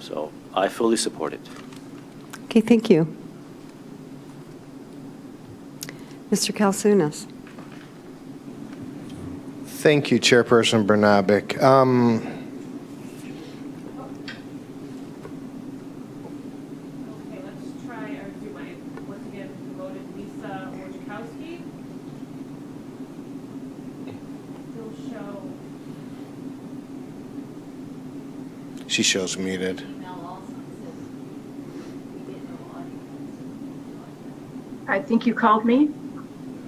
So I fully support it. Okay, thank you. Mr. Kalsunas. Thank you, Chairperson Bernabic. Okay, let's try, or do my, once again, voted Lisa Wojciechowski. Still show. She shows muted. I think you called me.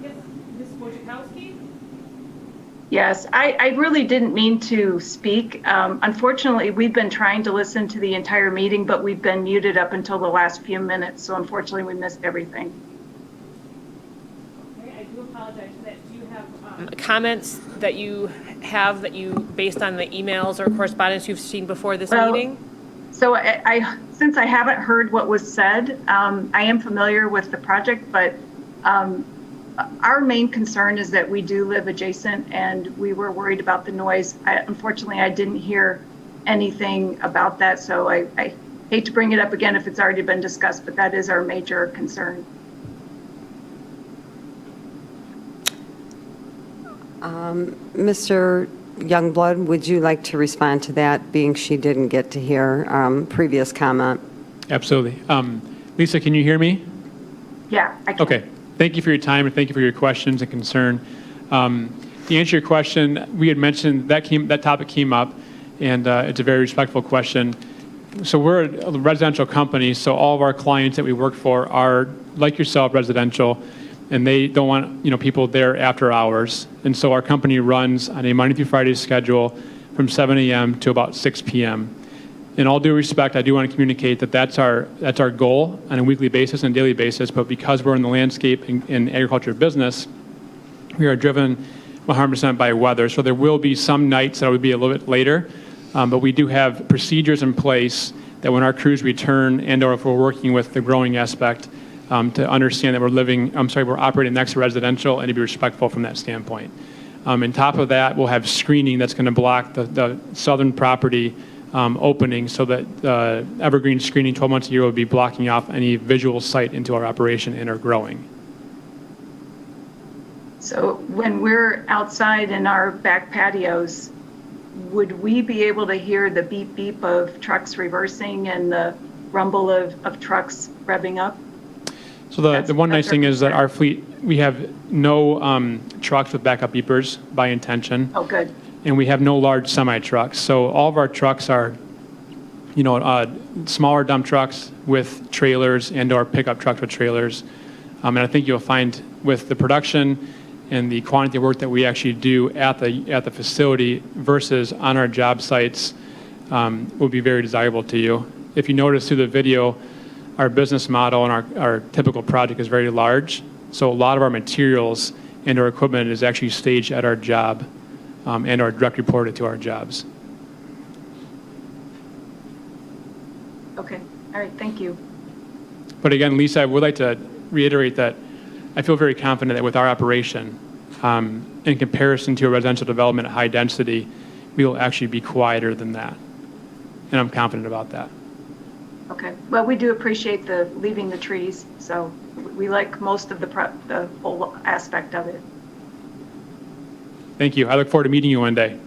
Yes, Ms. Wojciechowski? Yes, I really didn't mean to speak. Unfortunately, we've been trying to listen to the entire meeting, but we've been muted up until the last few minutes. So unfortunately, we missed everything. Okay, I do apologize for that. Do you have comments that you have that you, based on the emails or correspondence you've seen before this meeting? So since I haven't heard what was said, I am familiar with the project, but our main concern is that we do live adjacent and we were worried about the noise. Unfortunately, I didn't hear anything about that, so I hate to bring it up again if it's already been discussed, but that is our major concern. Mr. Youngblood, would you like to respond to that, being she didn't get to hear previous comment? Absolutely. Lisa, can you hear me? Yeah, I can. Okay. Thank you for your time and thank you for your questions and concern. To answer your question, we had mentioned that topic came up, and it's a very respectful question. So we're a residential company, so all of our clients that we work for are, like yourself, residential, and they don't want people there after hours. And so our company runs on a Monday through Friday schedule from 7 a.m. to about 6 p.m. In all due respect, I do want to communicate that that's our goal on a weekly basis and daily basis, but because we're in the landscape and agriculture business, we are driven 100% by weather. So there will be some nights that would be a little bit later, but we do have procedures in place that when our crews return and or if we're working with the growing aspect, to understand that we're operating next to residential and to be respectful from that standpoint. On top of that, we'll have screening that's going to block the southern property opening so that Evergreen screening 12 months a year will be blocking off any visual sight into our operation and our growing. So when we're outside in our back patios, would we be able to hear the beep beep of trucks reversing and the rumble of trucks revving up? So the one nice thing is that our fleet, we have no trucks with backup beepers by intention. Oh, good. And we have no large semi-trucks. So all of our trucks are, smaller dump trucks with trailers and or pickup trucks with trailers. And I think you'll find with the production and the quantity of work that we actually do at the facility versus on our job sites will be very desirable to you. If you notice through the video, our business model and our typical project is very large. So a lot of our materials and our equipment is actually staged at our job and are direct reported to our jobs. Okay. All right. Thank you. But again, Lisa, I would like to reiterate that I feel very confident that with our operation, in comparison to a residential development at high density, we will actually be quieter than that. And I'm confident about that. Okay. Well, we do appreciate the leaving the trees, so we like most of the whole aspect of it. Thank you. I look forward to meeting you one day.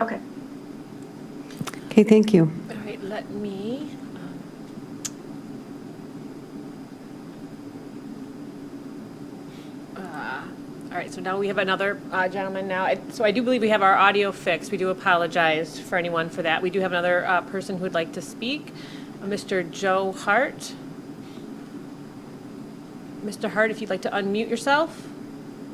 Okay. Okay, thank you. All right, let me. All right, so now we have another gentleman now. So I do believe we have our audio fixed. We do apologize for anyone for that. We do have another person who would like to speak. Mr. Joe Hart. Mr. Hart, if you'd like to unmute yourself.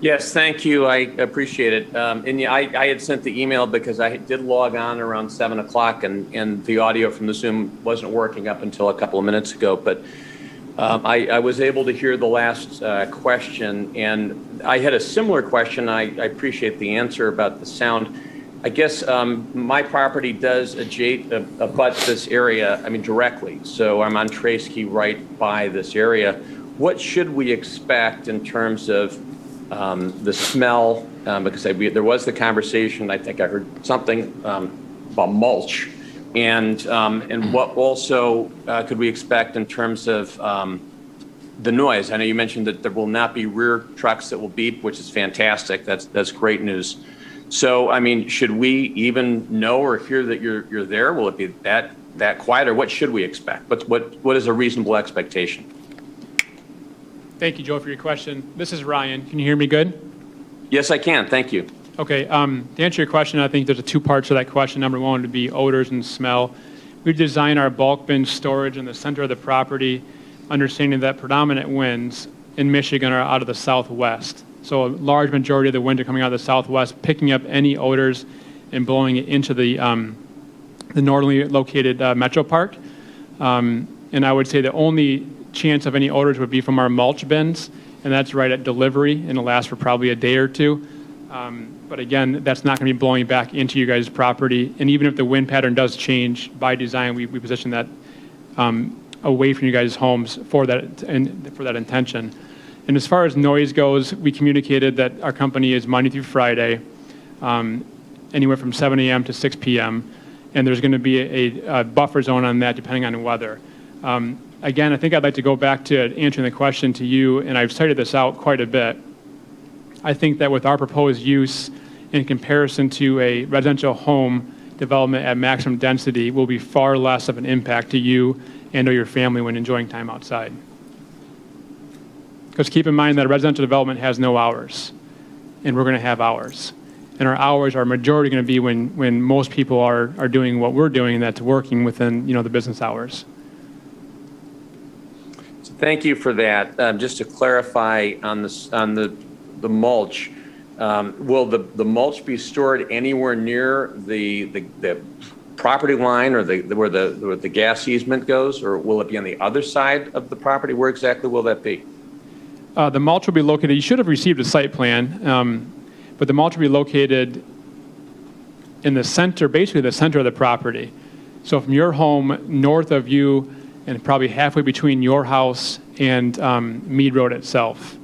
Yes, thank you. I appreciate it. And yeah, I had sent the email because I did log on around 7 o'clock and the audio from the Zoom wasn't working up until a couple of minutes ago. But I was able to hear the last question, and I had a similar question. I appreciate the answer about the sound. I guess my property does abut this area, I mean, directly. So I'm on Traskey right by this area. What should we expect in terms of the smell? Because there was the conversation, I think I heard something about mulch. And what also could we expect in terms of the noise? I know you mentioned that there will not be rear trucks that will beep, which is fantastic. That's great news. So, I mean, should we even know or hear that you're there? Will it be that quiet, or what should we expect? What is a reasonable expectation? Thank you, Joe, for your question. This is Ryan. Can you hear me good? Yes, I can. Thank you. Okay. To answer your question, I think there's two parts to that question. Number one would be odors and smell. We've designed our bulk bin storage in the center of the property, understanding that predominant winds in Michigan are out of the southwest. So a large majority of the wind are coming out of the southwest, picking up any odors and blowing it into the northerly located Metro Park. And I would say the only chance of any odors would be from our mulch bins, and that's right at delivery, and it'll last for probably a day or two. But again, that's not going to be blowing back into you guys' property. And even if the wind pattern does change, by design, we position that away from you guys' homes for that intention. And as far as noise goes, we communicated that our company is Monday through Friday, anywhere from 7 a.m. to 6 p.m., and there's going to be a buffer zone on that depending on the weather. Again, I think I'd like to go back to answering the question to you, and I've cited this out quite a bit. I think that with our proposed use in comparison to a residential home development at maximum density will be far less of an impact to you and or your family when enjoying time outside. Because keep in mind that a residential development has no hours, and we're going to have hours. And our hours are majority going to be when most people are doing what we're doing, and that's working within the business hours. Thank you for that. Just to clarify on the mulch, will the mulch be stored anywhere near the property line or where the gas easement goes, or will it be on the other side of the property? Where exactly will that be? The mulch will be located. You should have received a site plan, but the mulch will be located in the center, basically the center of the property. So from your home north of you, and probably halfway between your house and Mead Road itself.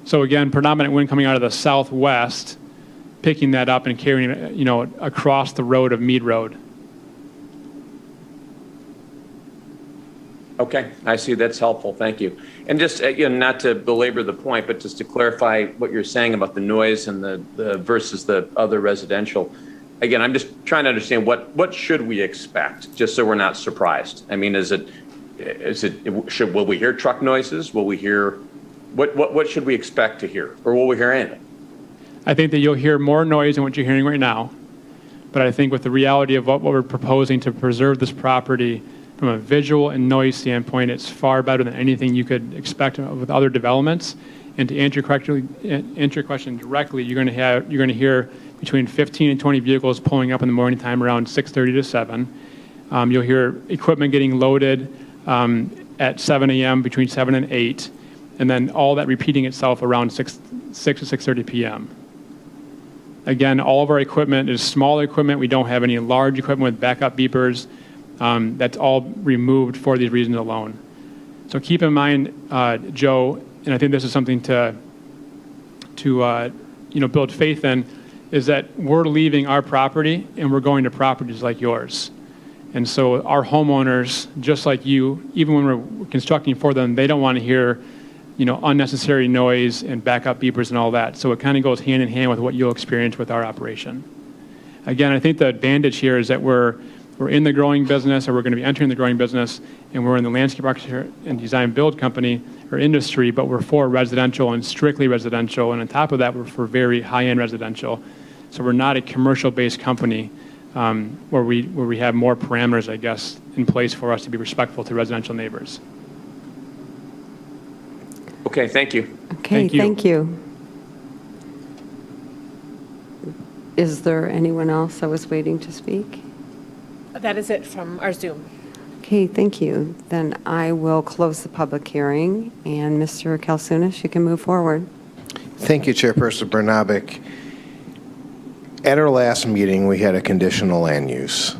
So again, predominant wind coming out of the southwest, picking that up and carrying it, across the road of Mead Road. Okay, I see. That's helpful. Thank you. And just not to belabor the point, but just to clarify what you're saying about the noise and the versus the other residential. Again, I'm just trying to understand what should we expect, just so we're not surprised. I mean, will we hear truck noises? Will we hear what should we expect to hear, or will we hear anything? I think that you'll hear more noise than what you're hearing right now, but I think with the reality of what we're proposing to preserve this property from a visual and noise standpoint, it's far better than anything you could expect with other developments. And to answer your question directly, you're going to hear between 15 and 20 vehicles pulling up in the morning time around 6:30 to 7. You'll hear equipment getting loaded at 7 a.m. between 7 and 8, and then all that repeating itself around 6 to 6:30 p.m. Again, all of our equipment is smaller equipment. We don't have any large equipment with backup beepers. That's all removed for these reasons alone. So keep in mind, Joe, and I think this is something to build faith in, is that we're leaving our property and we're going to properties like yours. And so our homeowners, just like you, even when we're constructing for them, they don't want to hear, unnecessary noise and backup beepers and all that. So it kind of goes hand in hand with what you'll experience with our operation. Again, I think the advantage here is that we're in the growing business, or we're going to be entering the growing business, and we're in the landscape architecture and design build company or industry, but we're for residential and strictly residential. And on top of that, we're for very high-end residential. So we're not a commercial-based company. where we have more parameters, I guess, in place for us to be respectful to residential neighbors. Okay, thank you. Okay, thank you. Is there anyone else that was waiting to speak? That is it from our Zoom. Okay, thank you. Then I will close the public hearing, and Mr. Kalsunis, you can move forward. Thank you, Chairperson Bernabic. At our last meeting, we had a conditional land use,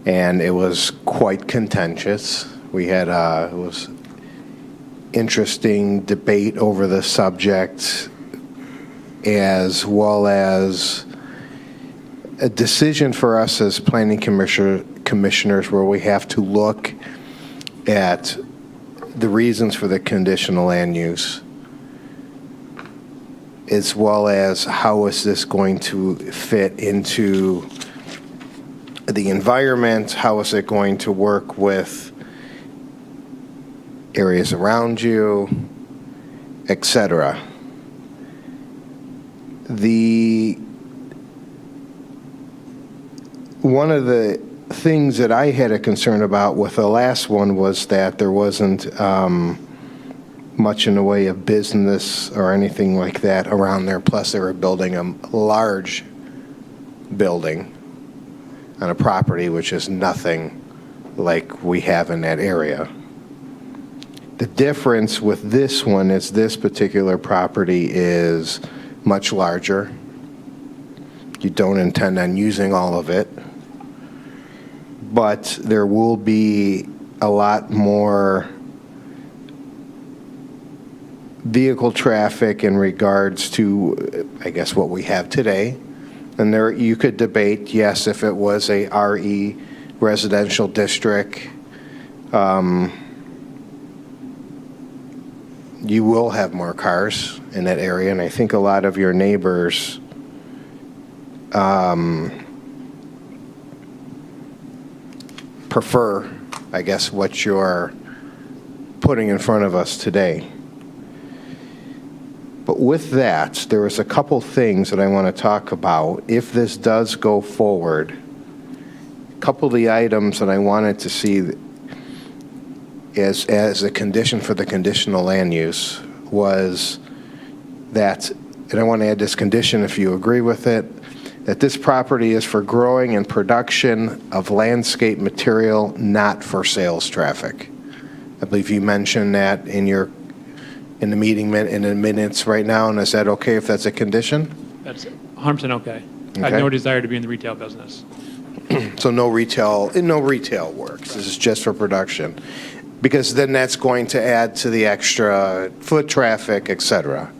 and it was quite contentious. We had it was interesting debate over the subject, as well as a decision for us as planning commissioners where we have to look at the reasons for the conditional land use, as well as how is this going to fit into the environment, how is it going to work with areas around you, etc. One of the things that I had a concern about with the last one was that there wasn't much in the way of business or anything like that around there. Plus, they were building a large building on a property which is nothing like we have in that area. The difference with this one is this particular property is much larger. You don't intend on using all of it, but there will be a lot more vehicle traffic in regards to, I guess, what we have today. And there, you could debate, yes, if it was a RE residential district, you will have more cars in that area, and I think a lot of your neighbors prefer, I guess, what you're putting in front of us today. But with that, there was a couple things that I want to talk about. If this does go forward, a couple of the items that I wanted to see as a condition for the conditional land use was that, and I want to add this condition if you agree with it, that this property is for growing and production of landscape material, not for sales traffic. I believe you mentioned that in the meeting in the minutes right now, and is that okay if that's a condition? That's 100% okay. I have no desire to be in the retail business. So no retail works. This is just for production. Because then that's going to add to the extra foot traffic, et cetera.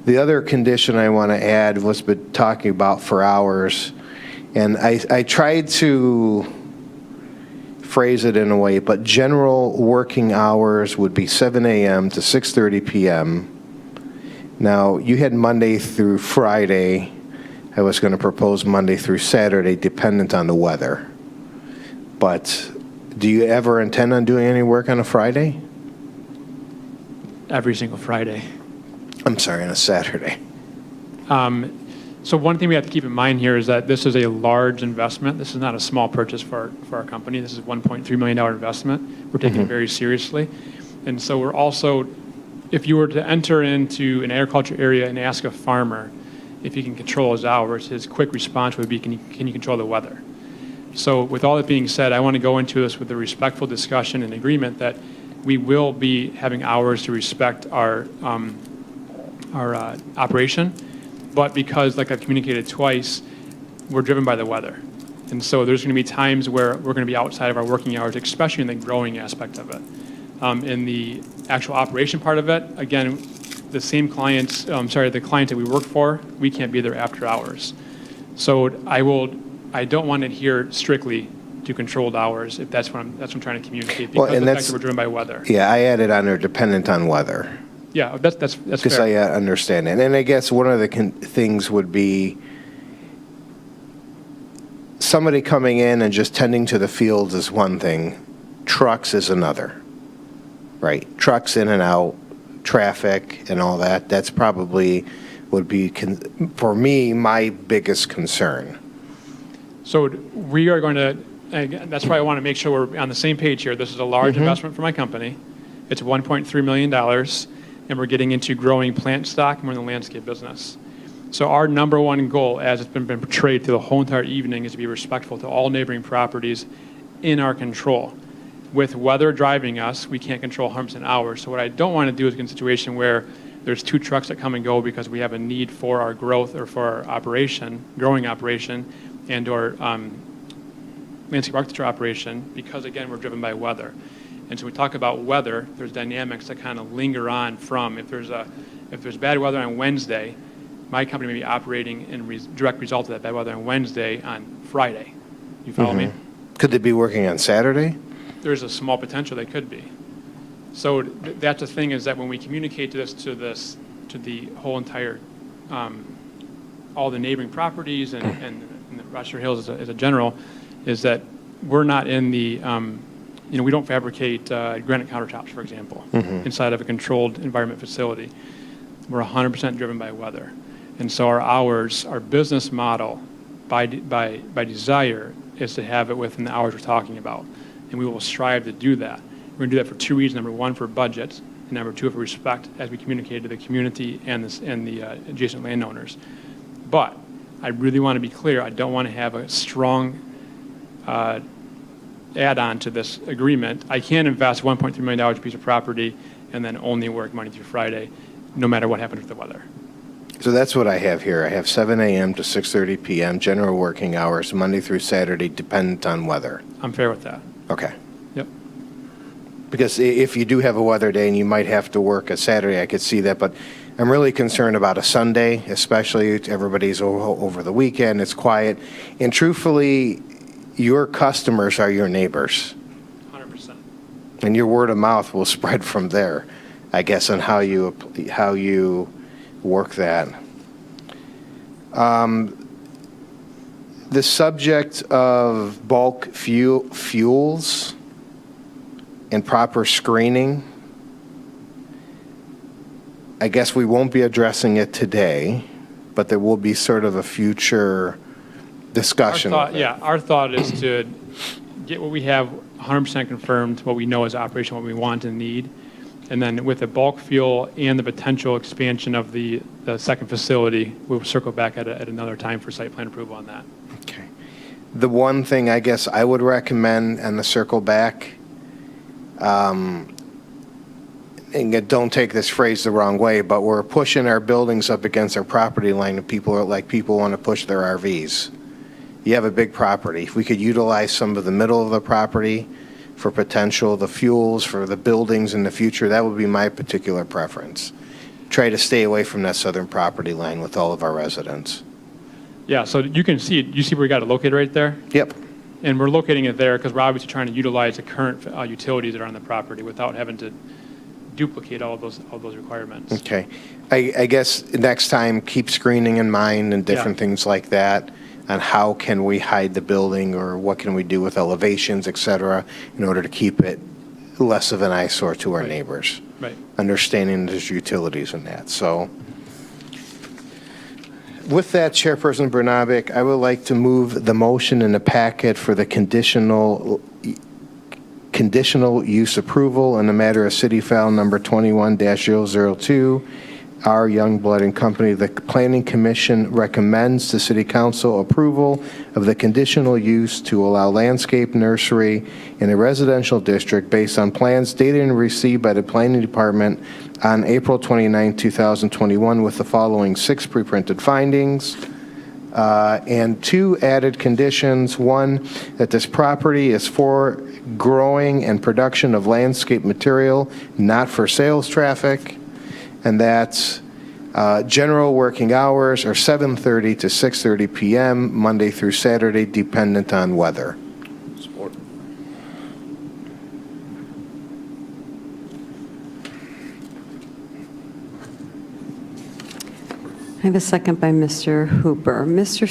The other condition I want to add was been talking about for hours, and I tried to phrase it in a way, but general working hours would be 7 a.m. to 6:30 p.m. Now, you had Monday through Friday. I was going to propose Monday through Saturday, dependent on the weather. But do you ever intend on doing any work on a Friday? Every single Friday. I'm sorry, on a Saturday. So one thing we have to keep in mind here is that this is a large investment. This is not a small purchase for our company. This is a $1.3 million investment. We're taking it very seriously. And so we're also, if you were to enter into an agriculture area and ask a farmer if he can control his hours, his quick response would be, can you control the weather? So with all that being said, I want to go into this with a respectful discussion and agreement that we will be having hours to respect our operation. But because, like I've communicated twice, we're driven by the weather. And so there's going to be times where we're going to be outside of our working hours, especially in the growing aspect of it. In the actual operation part of it, again, the same clients, the client that we work for, we can't be there after hours. So I don't want to adhere strictly to controlled hours if that's what I'm trying to communicate, because of the fact that we're driven by weather. Yeah, I added on there dependent on weather. Yeah, that's because fair. I understand it. And I guess one of the things would be somebody coming in and just tending to the fields is one thing. Trucks is another, right? Trucks in and out, traffic and all that. That's probably would be, for me, my biggest concern. So we are going to, again, that's why I want to make sure we're on the same page here. This is a large investment for my company. It's $1.3 million, and we're getting into growing plant stock, and we're in the landscape business. So our number one goal, as it's been portrayed through the whole entire evening, is to be respectful to all neighboring properties in our control. With weather driving us, we can't control 100% hours. So what I don't want to do is get in a situation where there's 2 trucks that come and go because we have a need for our growth or for our operation, growing operation, and or landscape architecture operation, because again, we're driven by weather. And so we talk about weather, there's dynamics that kind of linger on from, if there's bad weather on Wednesday, my company may be operating in direct result of that bad weather on Wednesday on Friday. You follow me? Could they be working on Saturday? There's a small potential they could be. So that's the thing, is that when we communicate to the whole entire, all the neighboring properties and the Rochester Hills as a general, is that we're not in the, we don't fabricate granite countertops, for example, inside of a controlled environment facility. We're 100% driven by weather. And so our hours, our business model, by desire, is to have it within the hours we're talking about. And we will strive to do that. We're going to do that for 2 reasons. Number 1, for budget, and number 2, for respect, as we communicate to the community and the adjacent landowners. But I really want to be clear, I don't want to have a strong add-on to this agreement. I can't invest $1.3 million in a piece of property and then only work Monday through Friday, no matter what happens with the weather. So that's what I have here. I have 7 a.m. to 6:30 p.m., general working hours, Monday through Saturday, dependent on weather. I'm fair with that. Okay. Yep. Because if you do have a weather day and you might have to work a Saturday, I could see that. But I'm really concerned about a Sunday, especially everybody's over the weekend. It's quiet. And truthfully, your customers are your neighbors. 100%. And your word of mouth will spread from there, I guess, on how you work that. The subject of bulk fuels and proper screening, I guess we won't be addressing it today, but there will be sort of a future discussion. Our thought is to get what we have 100% confirmed, what we know is operation, what we want and need. And then with the bulk fuel and the potential expansion of the second facility, we'll circle back at another time for site plan approval on that. Okay. The one thing I guess I would recommend, and the circle back, and don't take this phrase the wrong way, but we're pushing our buildings up against our property line, and people want to push their RVs. You have a big property. If we could utilize some of the middle of the property for potential, the fuels for the buildings in the future, that would be my particular preference. Try to stay away from that southern property line with all of our residents. Yeah, so you can see it. You see where we got it located right there? Yep. And we're locating it there because we're obviously trying to utilize the current utilities that are on the property without having to duplicate all those requirements. Okay. I guess next time, keep screening in mind and different things like that, on how can we hide the building or what can we do with elevations, et cetera, in order to keep it less of an eyesore to our neighbors. Right. Understanding there's utilities in that. So with that, Chairperson Bernabic, I would like to move the motion in the packet for the conditional use approval in the matter of City File number 21-002, R. Youngblood and Company. The Planning Commission recommends to City Council approval of the conditional use to allow landscape nursery in a residential district based on plans dated and received by the Planning Department on April 29, 2021, with the following 6 pre-printed findings and 2 added conditions. 1, that this property is for growing and production of landscape material, not for sales traffic. And that's general working hours are 7:30 to 6:30 p.m., Monday through Saturday, dependent on weather. Support. I have a second by Mr. Hooper. Mr.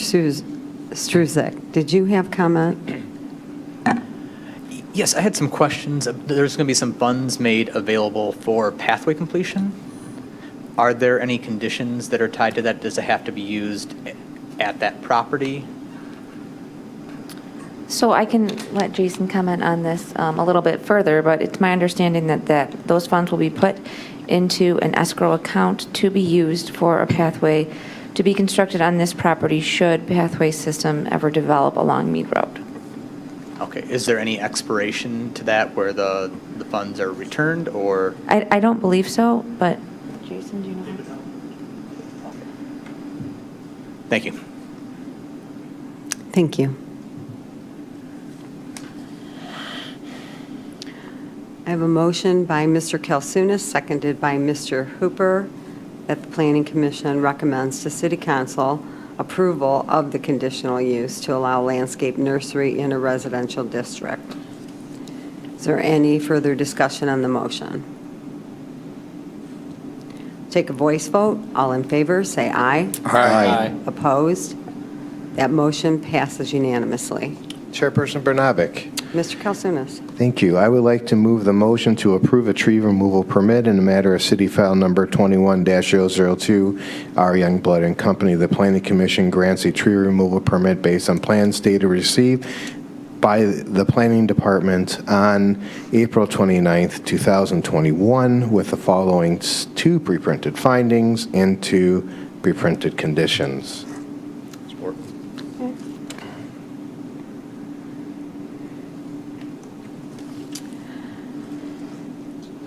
Struzek, did you have comment? Yes, I had some questions. There's going to be some funds made available for pathway completion. Are there any conditions that are tied to that? Does it have to be used at that property? So I can let Jason comment on this a little bit further, but it's my understanding that those funds will be put into an escrow account to be used for a pathway to be constructed on this property should pathway system ever develop along Mead Road. Okay, is there any expiration to that where the funds are returned, or? I don't believe so, but Jason, do you know? Thank you. Thank you. I have a motion by Mr. Kalsunis, seconded by Mr. Hooper, that the Planning Commission recommends to City Council approval of the conditional use to allow landscape nursery in a residential district. Is there any further discussion on the motion? Take a voice vote. All in favor, say aye. Aye. Opposed? That motion passes unanimously. Chairperson Bernabic. Mr. Kalsunis. Thank you. I would like to move the motion to approve a tree removal permit in the matter of City File Number 21-002, R. Youngblood and Company. The Planning Commission grants a tree removal permit based on plans data received by the Planning Department on April 29th, 2021, with the following 2 preprinted findings and 2 preprinted conditions.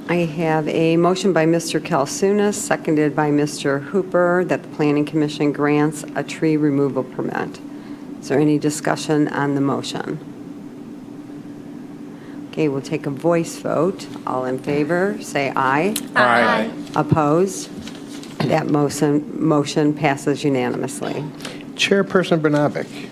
I have a motion by Mr. Kalsunis, seconded by Mr. Hooper, that the Planning Commission grants a tree removal permit. Is there any discussion on the motion? Okay, we'll take a voice vote. All in favor, say aye. Aye. Opposed? That motion passes unanimously. Chairperson Bernabic.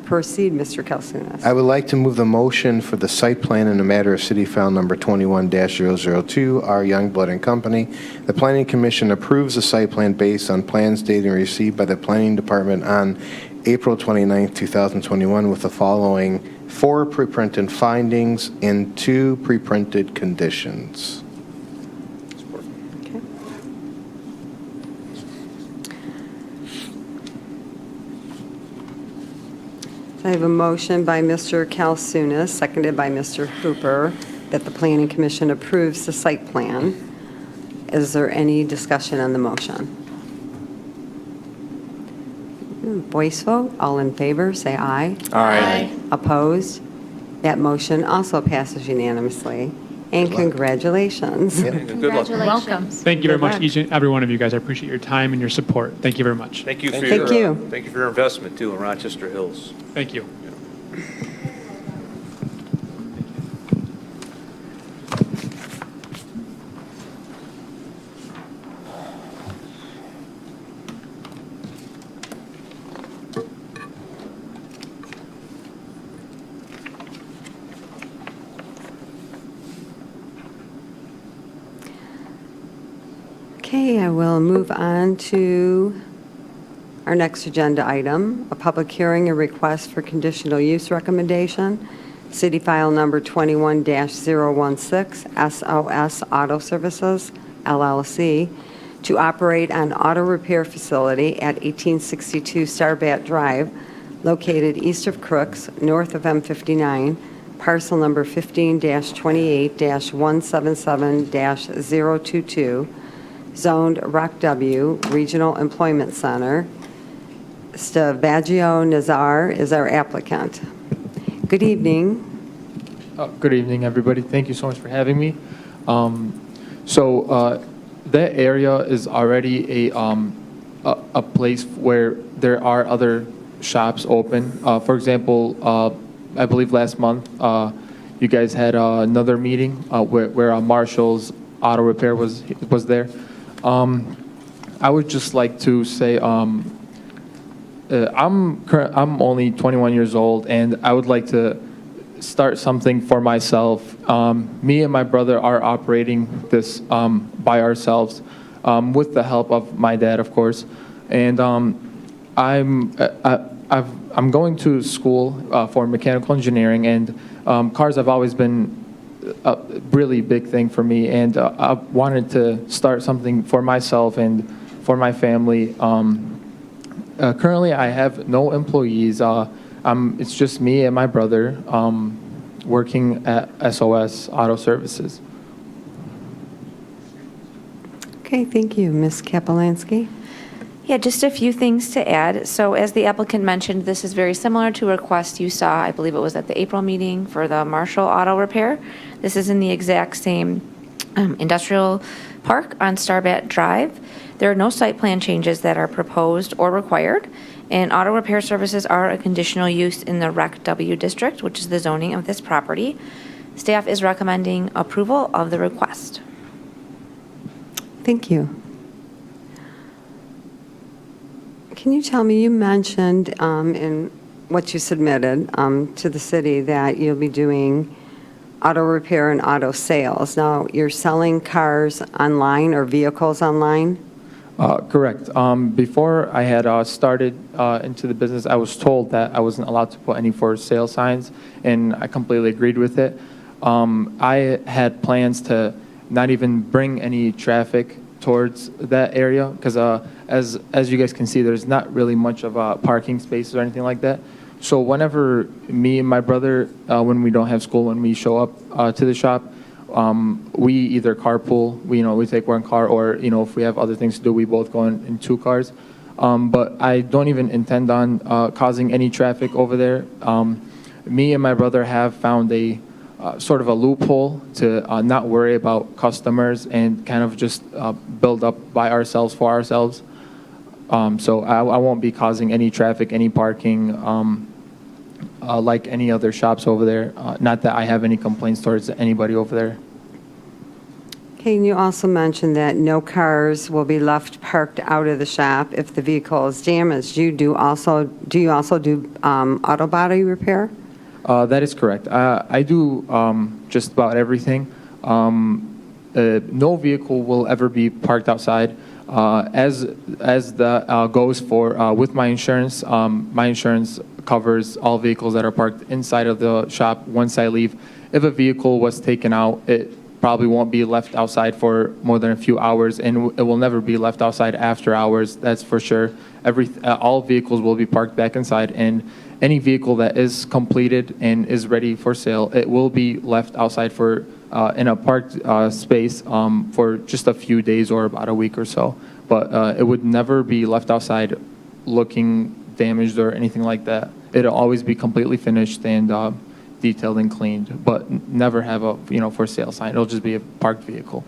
Proceed, Mr. Kalsunis. I would like to move the motion for the site plan in the matter of City File Number 21-002, R. Youngblood and Company. The Planning Commission approves the site plan based on plans dated and received by the Planning Department on April 29, 2021, with the following 4 preprinted findings and 2 preprinted conditions. Okay. I have a motion by Mr. Kalsunis, seconded by Mr. Hooper, that the Planning Commission approves the site plan. Is there any discussion on the motion? Voice vote. All in favor, say aye. Aye. Opposed? That motion also passes unanimously. And congratulations. Good luck. Welcome. Thank you very Good much, luck. each and every one of you guys. I appreciate your time and your support. Thank you very much. Thank you for Thank your, you. thank you for your investment too in Rochester Hills. Thank you. Okay, I will move on to our next agenda item, a public hearing and request for conditional use recommendation, City File Number 21-016, SOS Auto Services, LLC, to operate an auto repair facility at 1862 Starbat Drive, located east of Crooks, north of M59, parcel number 15-28-177-022, zoned Rock W, Regional Employment Center. Stavaggio Nazar is our applicant. Good evening. Good evening, everybody. Thank you so much for having me. That area is already a place where there are other shops open. For example, I believe last month you guys had another meeting where Marshall's Auto Repair was there. I would just like to say I'm only 21 years old, and I would like to start something for myself. Me and my brother are operating this by ourselves, with the help of my dad, of course. And I'm going to school for mechanical engineering, and cars have always been a really big thing for me, and I wanted to start something for myself and for my family. Currently, I have no employees. I It's just me and my brother working at SOS Auto Services. Okay, thank you. Ms. Kapelansky? Yeah, just a few things to add. So as the applicant mentioned, this is very similar to a request you saw, I believe it was at the April meeting for the Marshall Auto Repair. This is in the exact same industrial park on Starbat Drive. There are no site plan changes that are proposed or required, and auto repair services are a conditional use in the Rec W district, which is the zoning of this property. Staff is recommending approval of the request. Thank you. Can you tell me, you mentioned in what you submitted to the city that you'll be doing auto repair and auto sales. Now, you're selling cars online or vehicles online? Correct. Before I had started into the business, I was told that I wasn't allowed to put any for sale signs, and I completely agreed with it. I had plans to not even bring any traffic towards that area because as you guys can see, there's not really much of a parking space or anything like that. So whenever me and my brother, when we don't have school, when we show up to the shop, we either carpool, we take one car, or if we have other things to do, we both go in two cars. But I don't even intend on causing any traffic over there. Me and my brother have found a sort of a loophole to not worry about customers and kind of just build up by ourselves for ourselves. So I won't be causing any traffic, any parking, like any other shops over there. Not that I have any complaints towards anybody over there. Okay, and you also mentioned that no cars will be left parked out of the shop if the vehicle is damaged. Do you also do auto body repair? That is correct. I do just about everything. No vehicle will ever be parked outside. As the goes for with my insurance covers all vehicles that are parked inside of the shop once I leave. If a vehicle was taken out, it probably won't be left outside for more than a few hours, and it will never be left outside after hours, that's for sure. All vehicles will be parked back inside, and any vehicle that is completed and is ready for sale, it will be left outside for in a parked space for just a few days or about a week or so. But it would never be left outside looking damaged or anything like that. It'll always be completely finished and detailed and cleaned, but never have a for sale sign. It'll just be a parked vehicle.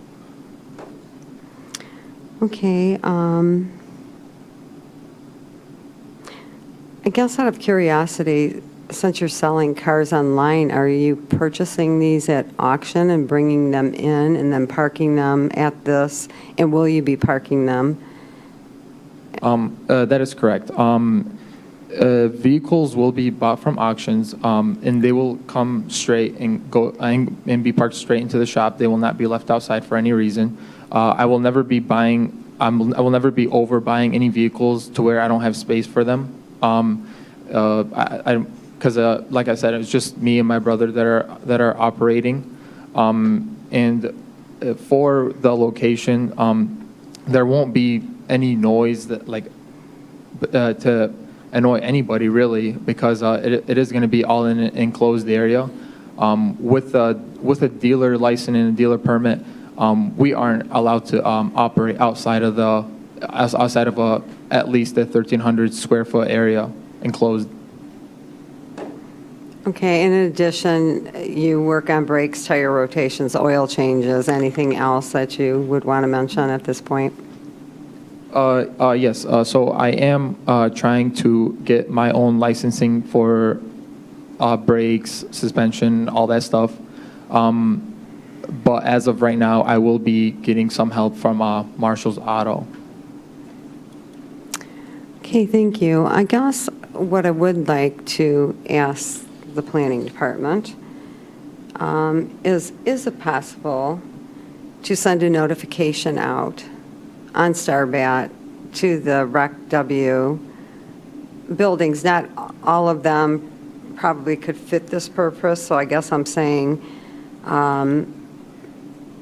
Okay. I guess out of curiosity, since you're selling cars online, are you purchasing these at auction and bringing them in and then parking them at this? And will you be parking them? That is correct. Vehicles will be bought from auctions, and they will come straight and go and be parked straight into the shop. They will not be left outside for any reason. I will never be buying. I will never be overbuying any vehicles to where I don't have space for them. Because like I said, it's just me and my brother that are operating, and for the location, there won't be any noise that to annoy anybody really, because it is going to be all in an enclosed area. With a dealer license and a dealer permit, we aren't allowed to operate outside of at least a 1,300 square foot area enclosed. Okay, in addition, you work on brakes, tire rotations, oil changes, anything else that you would want to mention at this point? Yes, so I am trying to get my own licensing for brakes, suspension, all that stuff. But as of right now, I will be getting some help from Marshall's Auto. Okay, thank you. I guess what I would like to ask the planning department is it possible to send a notification out on Starbat to the Rec W buildings? Not all of them probably could fit this purpose, so I guess I'm saying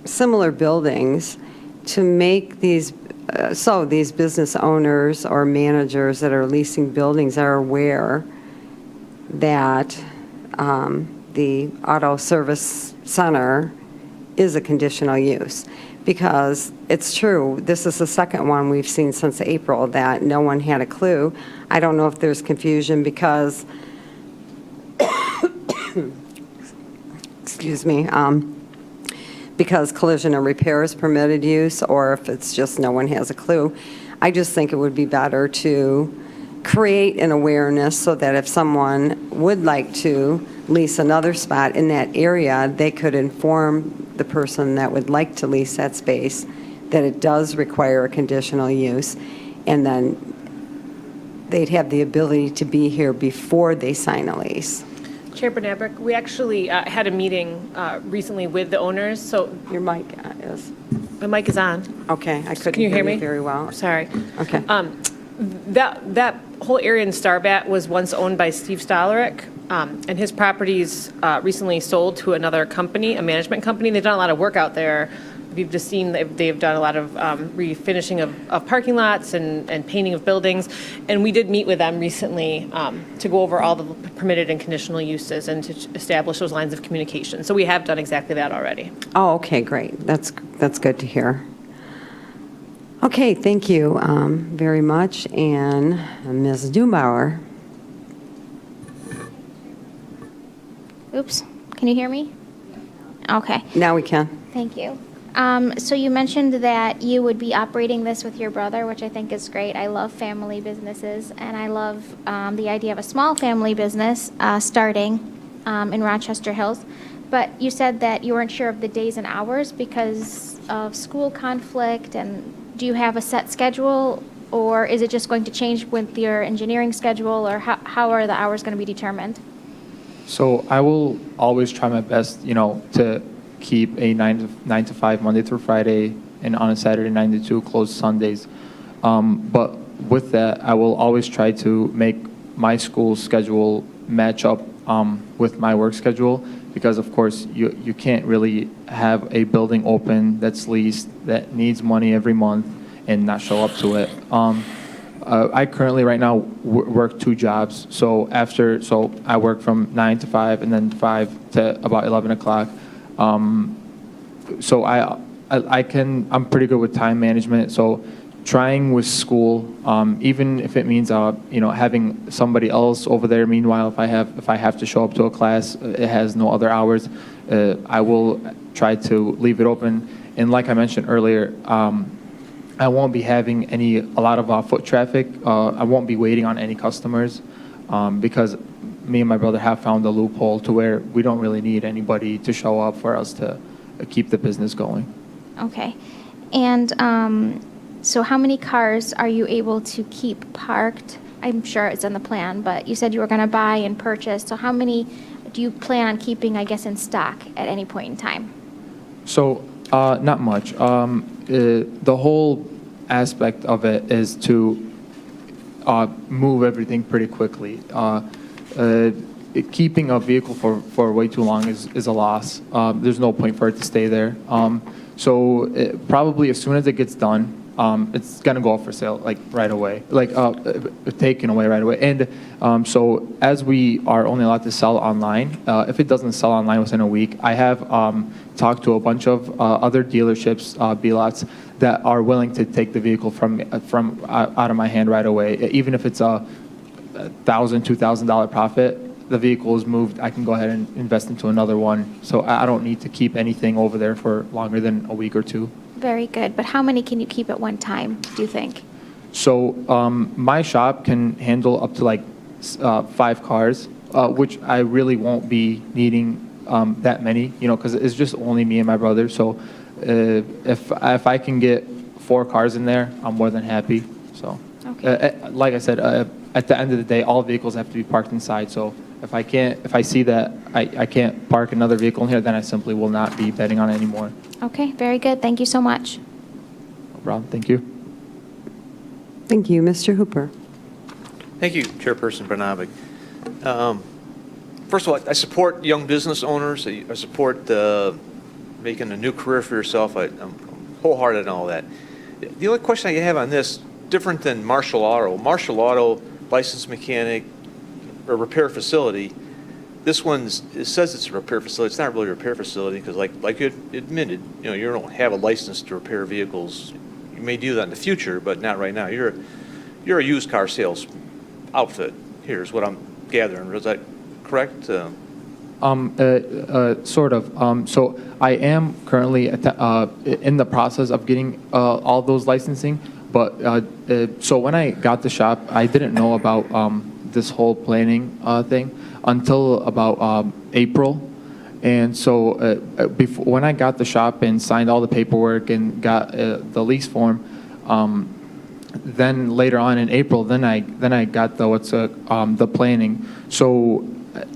similar buildings to make these so these business owners or managers that are leasing buildings are aware that the auto service center is a conditional use. Because it's true, this is the second one we've seen since April that no one had a clue. I don't know if there's confusion because, excuse me, because collision and repair is permitted use, or if it's just no one has a clue. I just think it would be better to create an awareness so that if someone would like to lease another spot in that area, they could inform the person that would like to lease that space that it does require a conditional use, and then they'd have the ability to be here before they sign a lease. Chair Bernabrik, we actually had a meeting recently with the owners, so. Your mic is. My mic is on. Okay, I couldn't Can you hear me? very well. Sorry. Okay. That whole area in Starbat was once owned by Steve Stolarick, and his properties recently sold to another company, a management company. They've done a lot of work out there. We've just seen they've done a lot of refinishing of parking lots and painting of buildings. And we did meet with them recently to go over all the permitted and conditional uses and to establish those lines of communication. So we have done exactly that already. Oh, okay, great. That's good to hear. Okay, thank you very much. And Ms. Dumbauer. Oops, can you hear me? Okay, Now we can. thank you. So you mentioned that you would be operating this with your brother, which I think is great. I love family businesses, and I love the idea of a small family business starting in Rochester Hills. But you said that you weren't sure of the days and hours because of school conflict, and do you have a set schedule, or is it just going to change with your engineering schedule, or how are the hours going to be determined? So I will always try my best, to keep a 9 to 5 Monday through Friday, and on a Saturday 9 to 2 closed Sundays. But with that, I will always try to make my school schedule match up with my work schedule, because of course you can't really have a building open that's leased that needs money every month and not show up to it. I currently right now work 2 jobs. So I work from 9 to 5 and then 5 to about 11 o'clock. So I'm pretty good with time management. So trying with school, even if it means having somebody else over there. Meanwhile, if I have to show up to a class, it has no other hours. I will try to leave it open. And like I mentioned earlier, I won't be having a lot of foot traffic. I won't be waiting on any customers because me and my brother have found a loophole to where we don't really need anybody to show up for us to keep the business going. Okay. And so how many cars are you able to keep parked? I'm sure it's in the plan, but you said you were going to buy and purchase. So how many do you plan on keeping, I guess, in stock at any point in time? So not much. The whole aspect of it is to move everything pretty quickly. Keeping a vehicle for way too long is a loss. There's no point for it to stay there. So probably as soon as it gets done, it's gonna go up for sale like right away, taken away right away. And so as we are only allowed to sell online, if it doesn't sell online within a week, I have talked to a bunch of other dealerships, B-lots, that are willing to take the vehicle from out of my hand right away. Even if it's a $1,000, $2,000 profit, the vehicle is moved, I can go ahead and invest into another one. So I don't need to keep anything over there for longer than a week or 2. Very good. But how many can you keep at one time, do you think? So my shop can handle up to 5 cars, which I really won't be needing that many, because it's just only me and my brother. So if I can get 4 cars in there, I'm more than happy. So like I said, at the end of the day, all vehicles have to be parked inside. So if I see that I can't park another vehicle in here, then I simply will not be betting on it anymore. Okay, very good. Thank you so much. No problem. Thank you. Thank you. Mr. Hooper. Thank you, Chairperson Bernabik. First of all, I support young business owners. I support making a new career for yourself. I'm wholehearted in all that. The only question I have on this, different than Marshall Auto. Marshall Auto, licensed mechanic, a repair facility. This it says it's a repair facility. It's not really a repair facility because, like you admitted, you don't have a license to repair vehicles. You may do that in the future, but not right now. You're a used car sales outfit. Here's what I'm gathering. Is that correct? Sort of. So I am currently in the process of getting all those licensing. But so when I got the shop, I didn't know about this whole planning thing until about April. And so before, when I got the shop and signed all the paperwork and got the lease form, then later on in April, then I got the planning. So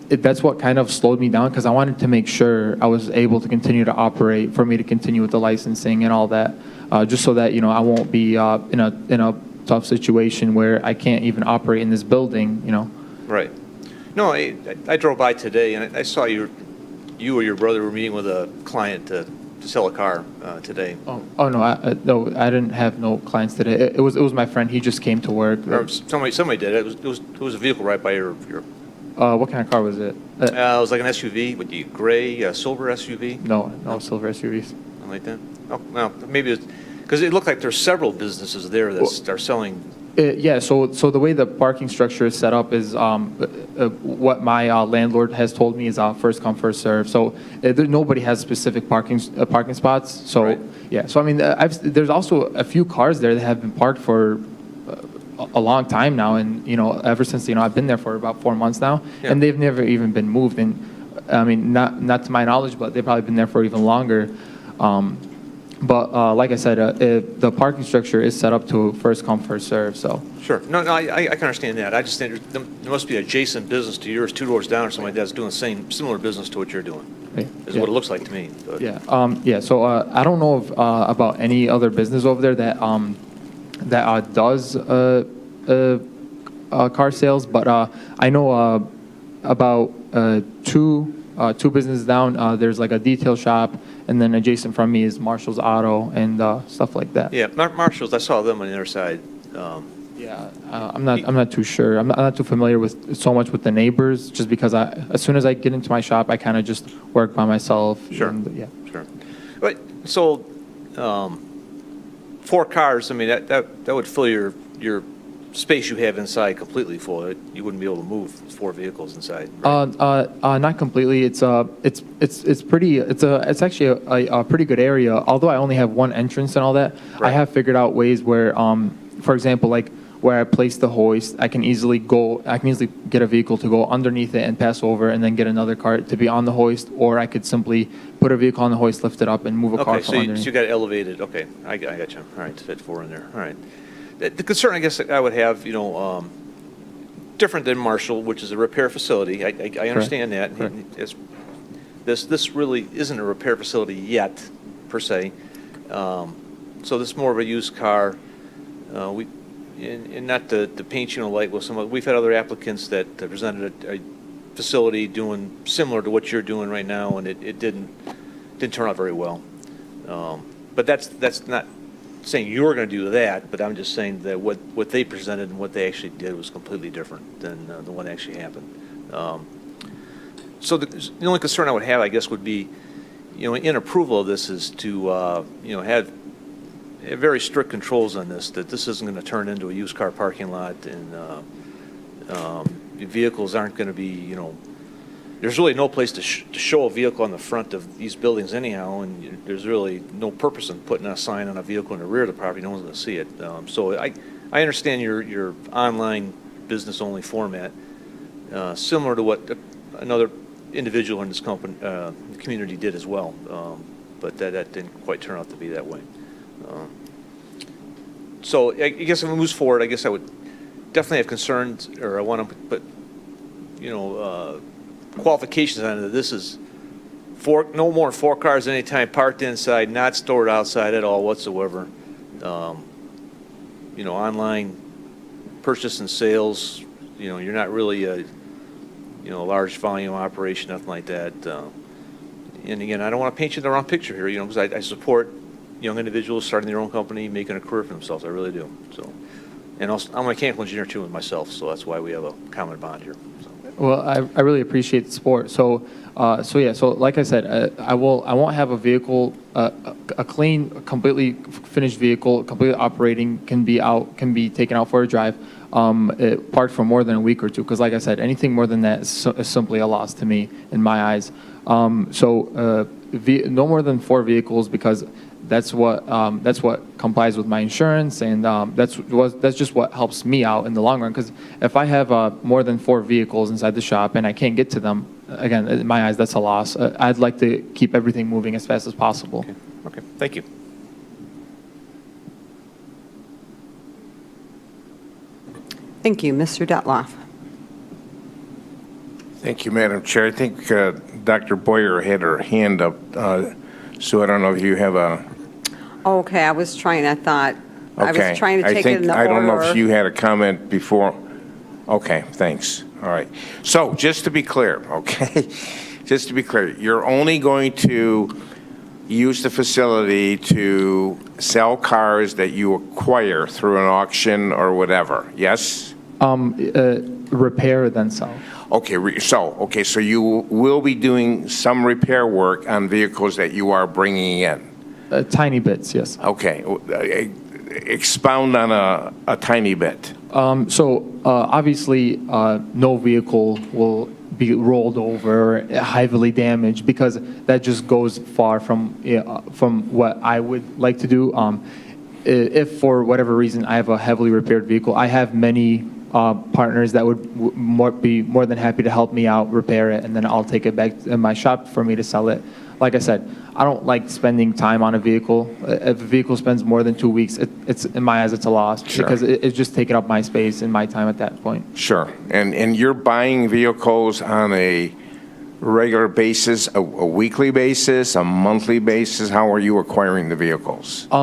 that's what kind of slowed me down because I wanted to make sure I was able to continue to operate, for me to continue with the licensing and all that, just so that I won't be in a tough situation where I can't even operate in this building. Right. No, I drove by today and I saw you or your brother were meeting with a client to sell a car today. Oh no, no, I didn't have no clients today. It was my friend. He just came to work. Or somebody did it. It was a vehicle right by your. What kind of car was it? It was like an SUV. With the gray, silver SUV. No, silver SUVs. Something like that. Oh, well, maybe it's because it looked like there's several businesses there that are selling. Yeah, so the way the parking structure is set up is what my landlord has told me is first come, first serve. So nobody has specific parking spots. So right. Yeah, so I mean, there's also a few cars there that have been parked for a long time now, and ever since I've been there for about 4 months now, yeah. And they've never even been moved. And I mean, not to my knowledge, but they've probably been there for even longer. But like I said, the parking structure is set up to first come, first serve. So sure, no, I can understand that. I just think there must be an adjacent business to yours, 2 doors down, or something like that, that's doing similar business to what you're doing. Right. Is what it looks like to me. But. Yeah. Yeah. So I don't know about any other business over there that does car sales, but I know about two businesses down. There's like a detail shop. And then adjacent from me is Marshall's Auto and stuff like that. Yeah, Marshall's. I saw them on the other side. Yeah, I'm not too sure. I'm not too familiar with so much with the neighbors, just because as soon as I get into my shop, I kind of just work by myself. Sure. And, yeah. Sure. But so 4 cars. I mean that would fill your space you have inside completely full. You wouldn't be able to move 4 vehicles inside. Right? Not completely. It's pretty. It's actually a pretty good area. Although I only have one entrance and all that, right. I have figured out ways where, for example, like where I place the hoist, I can easily get a vehicle to go underneath it and pass over, and then get another cart to be on the hoist, or I could simply put a vehicle on the hoist, lift it up, and move a car from underneath. So you got it elevated. Okay, I got you. All right, to fit 4 in there. All right. The concern, I guess, that I would have, different than Marshall, which is a repair facility. I understand that. This really isn't a repair facility yet, per se. So this is more of a used car. And not to paint you in a light with we've had other applicants that presented a facility doing similar to what you're doing right now, and it didn't turn out very well. But that's not saying you're going to do that, but I'm just saying that what they presented and what they actually did was completely different than the one that actually happened. So the only concern I would have, I guess, would be, in approval of this is to, have very strict controls on this, that this isn't going to turn into a used car parking lot, and vehicles aren't going to be, there's really no place to show a vehicle on the front of these buildings anyhow, and there's really no purpose in putting a sign on a vehicle in the rear of the property. No one's going to see it. So I understand your online business-only format, similar to what another individual in this community did as well, but that didn't quite turn out to be that way. So I guess if it moves forward, I guess I would definitely have concerns, or I want to put, qualifications on it. This is no more than 4 cars at any time parked inside, not stored outside at all whatsoever. Online purchase and sales, you're not really a large volume operation, nothing like that. And again, I don't want to paint you the wrong picture here, because I support young individuals starting their own company, making a career for themselves. I really do. So, and also, I'm a mechanical engineer too, myself, so that's why we have a common bond here. So. Well, I really appreciate the support. So like I said, I won't have a vehicle, a clean, completely finished vehicle, completely operating, can be taken out for a drive, parked for more than a week or two. Because like I said, anything more than that is simply a loss to me in my eyes. No more than 4 vehicles, because that's what complies with my insurance, and that's just what helps me out in the long run. Because if I have more than 4 vehicles inside the shop and I can't get to them, again, in my eyes, that's a loss. I'd like to keep everything moving as fast as possible. Okay, thank you. Thank you. Mr. Detloff. Thank you, Madam Chair. I think Dr. Boyer had her hand up, so I don't know if you have a... Okay, I was trying to take it in the order. I don't know if you had a comment before. Okay, thanks. All right. So just to be clear, okay, just to be clear, you're only going to use the facility to sell cars that you acquire through an auction or whatever, yes? Repair, then sell. Okay, so you will be doing some repair work on vehicles that you are bringing in? Tiny bits, yes. Okay, expound on a tiny bit. Obviously, no vehicle will be rolled over or heavily damaged, because that just goes far from what I would like to do. If for whatever reason I have a heavily repaired vehicle, I have many partners that would be more than happy to help me out, repair it, and then I'll take it back in my shop for me to sell it. Like I said, I don't like spending time on a vehicle. If a vehicle spends more than 2 weeks, it's in my eyes, it's a loss. Sure. Because it's just taking up my space and my time at that point. Sure. And you're buying vehicles on a regular basis, a weekly basis, a monthly basis? How are you acquiring the vehicles? I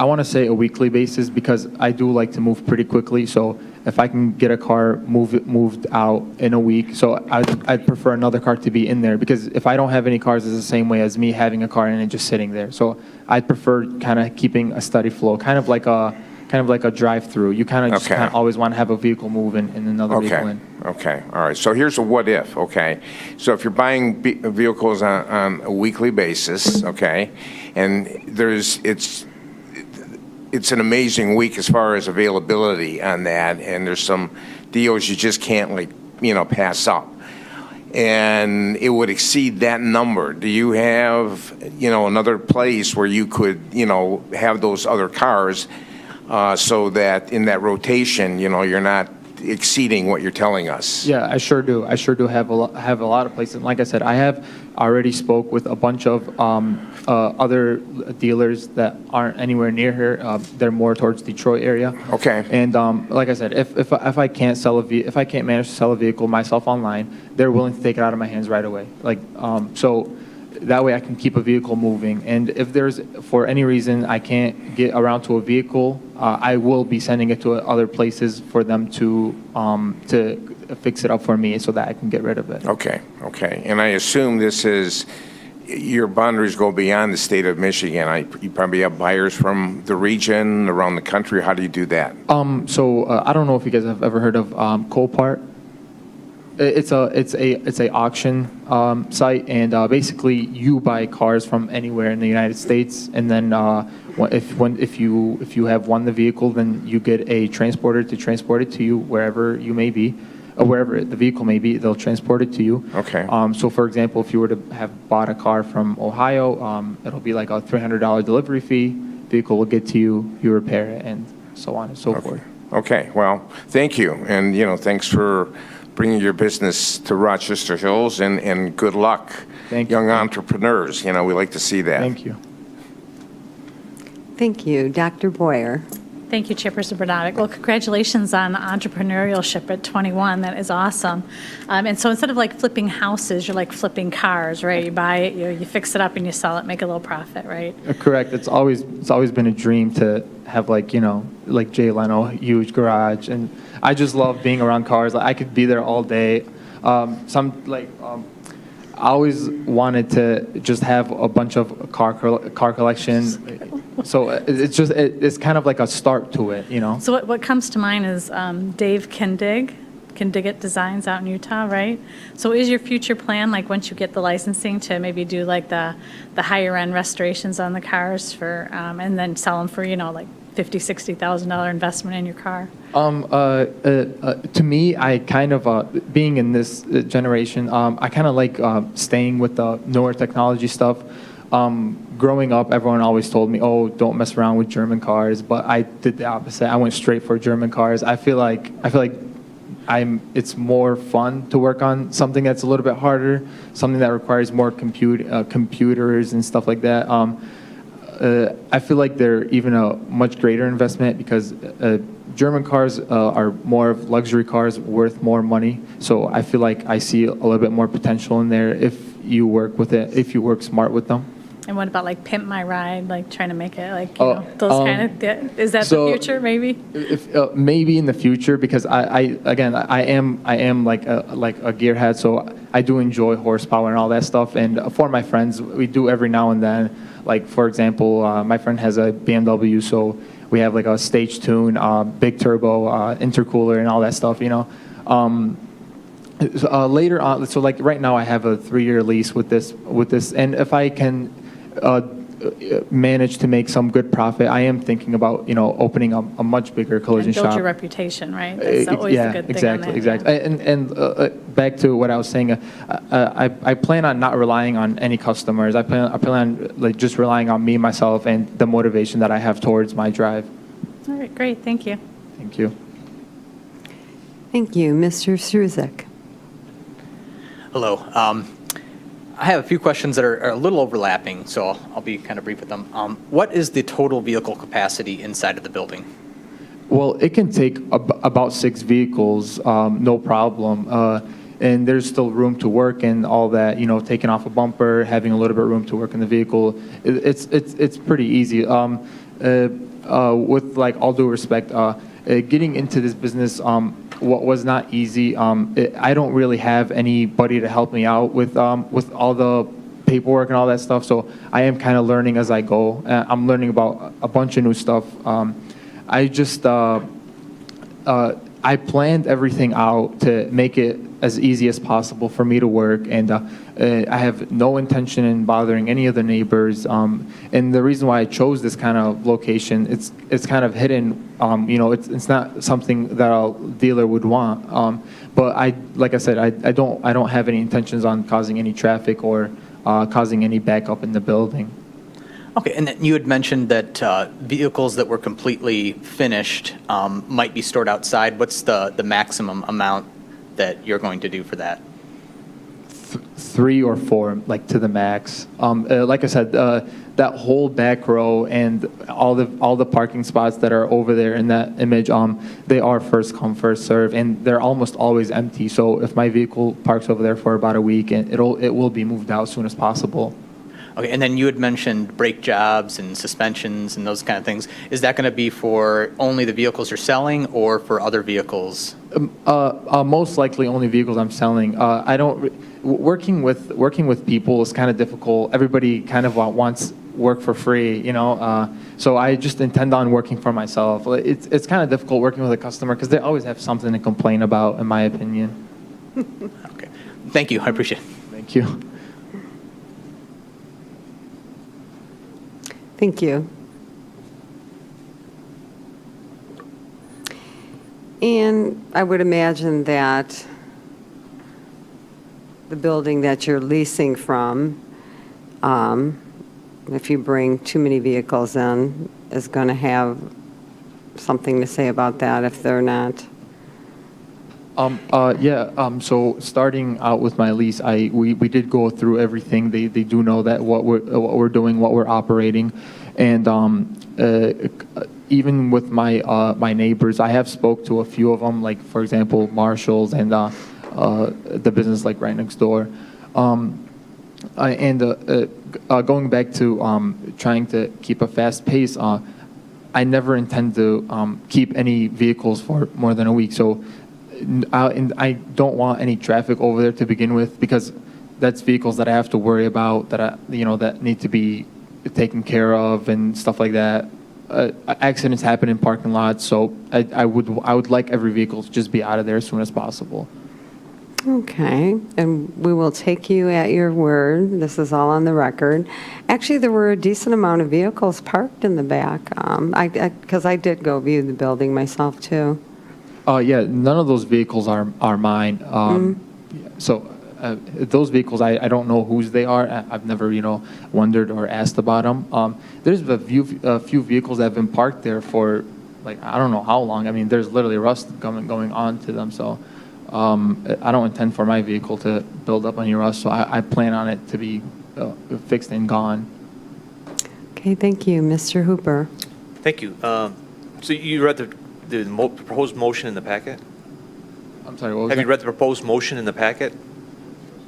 want to say a weekly basis, because I do like to move pretty quickly. So if I can get a car moved out in a week, so I'd prefer another car to be in there, because if I don't have any cars, it's the same way as me having a car and it just sitting there. So I'd prefer kind of keeping a steady flow, kind of like a drive-through. You kind of just always want to have a vehicle move and another vehicle in. Okay, all right. So here's a what if, okay? So if you're buying vehicles on a weekly basis, okay, and it's an amazing week as far as availability on that, and there's some deals you just can't pass up, and it would exceed that number. Do you have another place where you could have those other cars, so that in that rotation you're not exceeding what you're telling us? Yeah, I sure do. I sure do have a lot of places. Like I said, I have already spoke with a bunch of other dealers that aren't anywhere near here. They're more towards Detroit area. Okay. And like I said, if I can't manage to sell a vehicle myself online, they're willing to take it out of my hands right away. So that way I can keep a vehicle moving. And if there's, for any reason, I can't get around to a vehicle, I will be sending it to other places for them to fix it up for me so that I can get rid of it. Okay. And I assume your boundaries go beyond the state of Michigan. You probably have buyers from the region, around the country. How do you do that? I don't know if you guys have ever heard of Copart. It's a auction site, and basically you buy cars from anywhere in the United States, and then if you have won the vehicle, then you get a transporter to transport it to you wherever you may be, or wherever the vehicle may be. They'll transport it to you. Okay. So for example, if you were to have bought a car from Ohio, it'll be like a $300 delivery fee. Vehicle will get to you, you repair it, and so on and so forth. Okay. Well, thank you, and thanks for bringing your business to Rochester Hills, and good luck, young entrepreneurs. We like to see that. Thank you. Thank you. Dr. Boyer. Thank you, Chairperson Bernardic. Well, congratulations on entrepreneurship at 21. That is awesome. And so instead of flipping houses, you're flipping cars, right? You buy it, you fix it up, and you sell it, make a little profit, right? Correct. It's always been a dream to have like Jay Leno, huge garage, and I just love being around cars. I could be there all day. I always wanted to just have a bunch of car collection. So it's kind of like a start to it, So what comes to mind is Dave Kindig, can dig at designs out in Utah, right? So is your future plan, like, once you get the licensing, to maybe do like the higher-end restorations on the cars for, and then sell them for, like $50,000, $60,000 investment in your car? To me, I kind of, being in this generation, I kind of like staying with the newer technology stuff. Growing up, everyone always told me, "Oh, don't mess around with German cars," but I did the opposite. I went straight for German cars. I feel like it's more fun to work on something that's a little bit harder, something that requires more computers and stuff like that. I feel like they're even a much greater investment because German cars are more of luxury cars worth more money. So I feel like I see a little bit more potential in there if you work with it, if you work smart with them. And what about like Pimp My Ride, like trying to make it like, those kind of, is that the future maybe? If, maybe in the future, because I am like a gearhead, so I do enjoy horsepower and all that stuff. And for my friends, we do every now and then. Like, for example, my friend has a BMW, so we have like a stage tune, big turbo, intercooler, and all that stuff, later on, so like right now I have a 3-year lease with this, and if I can manage to make some good profit, I am thinking about opening a much bigger collision And build shop. your reputation, right? That's always a good thing. Exactly. And back to what I was saying, I plan on not relying on any customers. I plan on like just relying on me, myself, and the motivation that I have towards my drive. All right, great, thank you. Thank you. Thank you. Mr. Struzek. Hello. I have a few questions that are a little overlapping, so I'll be kind of brief with them. What is the total vehicle capacity inside of the building? Well, it can take about 6 vehicles, no problem. And there's still room to work and all that, taking off a bumper, having a little bit of room to work in the vehicle. It's pretty easy. With like all due respect, getting into this business what was not easy. I don't really have anybody to help me out with all the paperwork and all that stuff, so I am kind of learning as I go. I'm learning about a bunch of new stuff. I planned everything out to make it as easy as possible for me to work, and I have no intention in bothering any of the neighbors. And the reason why I chose this kind of location, it's kind of hidden. It's not something that a dealer would want. But like I said, I don't have any intentions on causing any traffic or causing any backup in the building. Okay, and then you had mentioned that vehicles that were completely finished might be stored outside. What's the maximum amount that you're going to do for that? 3 or 4, like to the max. Like I said, that whole back row and all the parking spots that are over there in that image, they are first come, first serve, and they're almost always empty. So if my vehicle parks over there for about a week, and it will be moved out as soon as possible. Okay, and then you had mentioned brake jobs and suspensions and those kind of things. Is that going to be for only the vehicles you're selling or for other vehicles? Most likely only vehicles I'm selling. Working with people is kind of difficult. Everybody kind of wants work for free, so I just intend on working for myself. It's kind of difficult working with a customer because they always have something to complain about, in my opinion. Okay, thank you. I appreciate it. Thank you. Thank you. And I would imagine that the building that you're leasing from, if you bring too many vehicles in, is going to have something to say about that if they're not. So starting out with my lease, we did go through everything. They do know that what we're doing, what we're operating, and even with my neighbors, I have spoke to a few of them, like for example Marshalls and the business like right next door. Going back to trying to keep a fast pace, I never intend to keep any vehicles for more than a week. So. And I don't want any traffic over there to begin with, because that's vehicles that I have to worry about, that that need to be taken care of and stuff like that. accidents happen in parking lots, so I would like every vehicle to just be out of there as soon as possible. Okay, and we will take you at your word. This is all on the record. Actually, there were a decent amount of vehicles parked in the back, because I did go view the building myself, too. Yeah, none of those vehicles are mine. So those vehicles, I don't know whose they are. I've never, wondered or asked about them. There's a few vehicles that have been parked there for, like, I don't know how long. I mean, there's literally rust going on to them, so I don't intend for my vehicle to build up any rust, so I plan on it to be fixed and gone. Okay, thank you. Mr. Hooper. Thank you. So you read the proposed motion in the packet? I'm sorry, what was Have that? you read the proposed motion in the packet?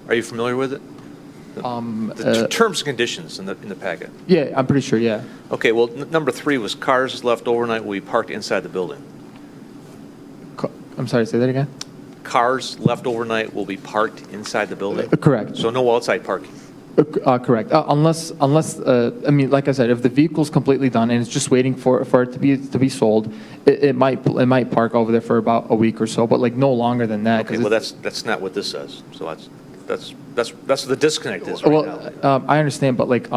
Are you familiar with it? The terms and conditions in the packet. Yeah, I'm pretty sure, yeah. Okay, well, number 3 was cars left overnight will be parked inside the building. I'm sorry, say that again? Cars left overnight will be parked inside the building? Correct. So no outside parking? Correct. Unless, I mean, like I said, if the vehicle's completely done and it's just waiting for it to be sold, it might park over there for about a week or so, but like no longer than that. Okay, well, that's not what this says. So that's the disconnect is right now. I understand, but like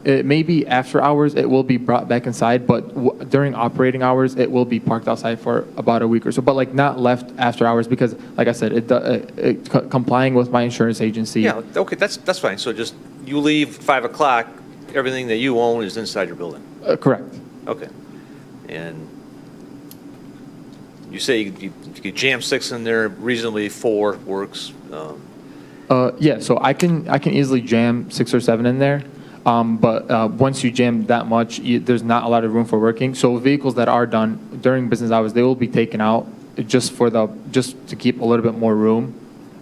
maybe after hours it will be brought back inside, but during operating hours it will be parked outside for about a week or so, but like not left after hours because, like I said, complying with my insurance agency. Yeah, okay, that's fine. So just you leave 5 o'clock, everything that you own is inside your building. Correct. Okay, and you say you could jam 6 in there, reasonably 4 works. Yeah, so I can easily jam 6 or 7 in there, but once you jam that much, there's not a lot of room for working. So vehicles that are done during business hours, they will be taken out just to keep a little bit more room,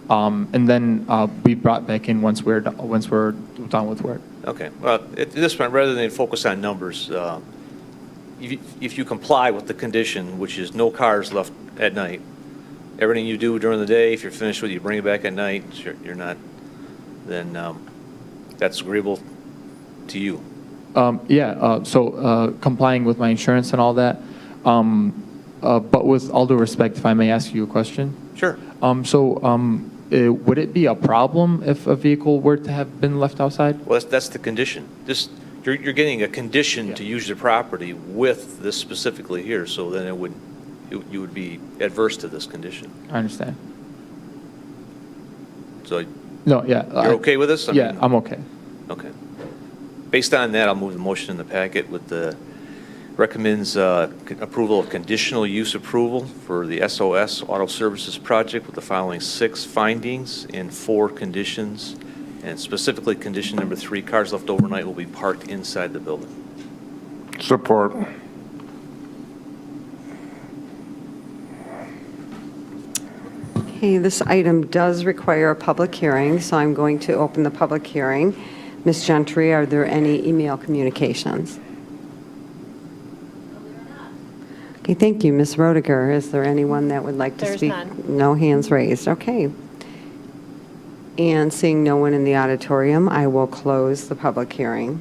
and then be brought back in once we're done with work. Okay, well, at this point, rather than focus on numbers, if you comply with the condition, which is no cars left at night, everything you do during the day, if you're finished with it, you bring it back at night, you're not, then that's agreeable to you. Yeah, so complying with my insurance and all that, but with all due respect, if I may ask you a question? Sure. Would it be a problem if a vehicle were to have been left outside? Well, that's the condition. You're getting a condition to use the property with this specifically here, so then you would be adverse to this condition. I understand. So no, yeah. You're okay with this? I'm okay. Okay. Based on that, I'll move the motion in the packet with the recommends approval of conditional use approval for the SOS Auto Services project with the following 6 findings and 4 conditions. And specifically, condition number 3, cars left overnight will be parked inside the building. Support. Okay, this item does require a public hearing, so I'm going to open the public hearing. Ms. Gentry, are there any email communications? Okay, thank you. Ms. Roediger, is there anyone that would like to There's speak? none. No hands raised. Okay. And seeing no one in the auditorium, I will close the public hearing.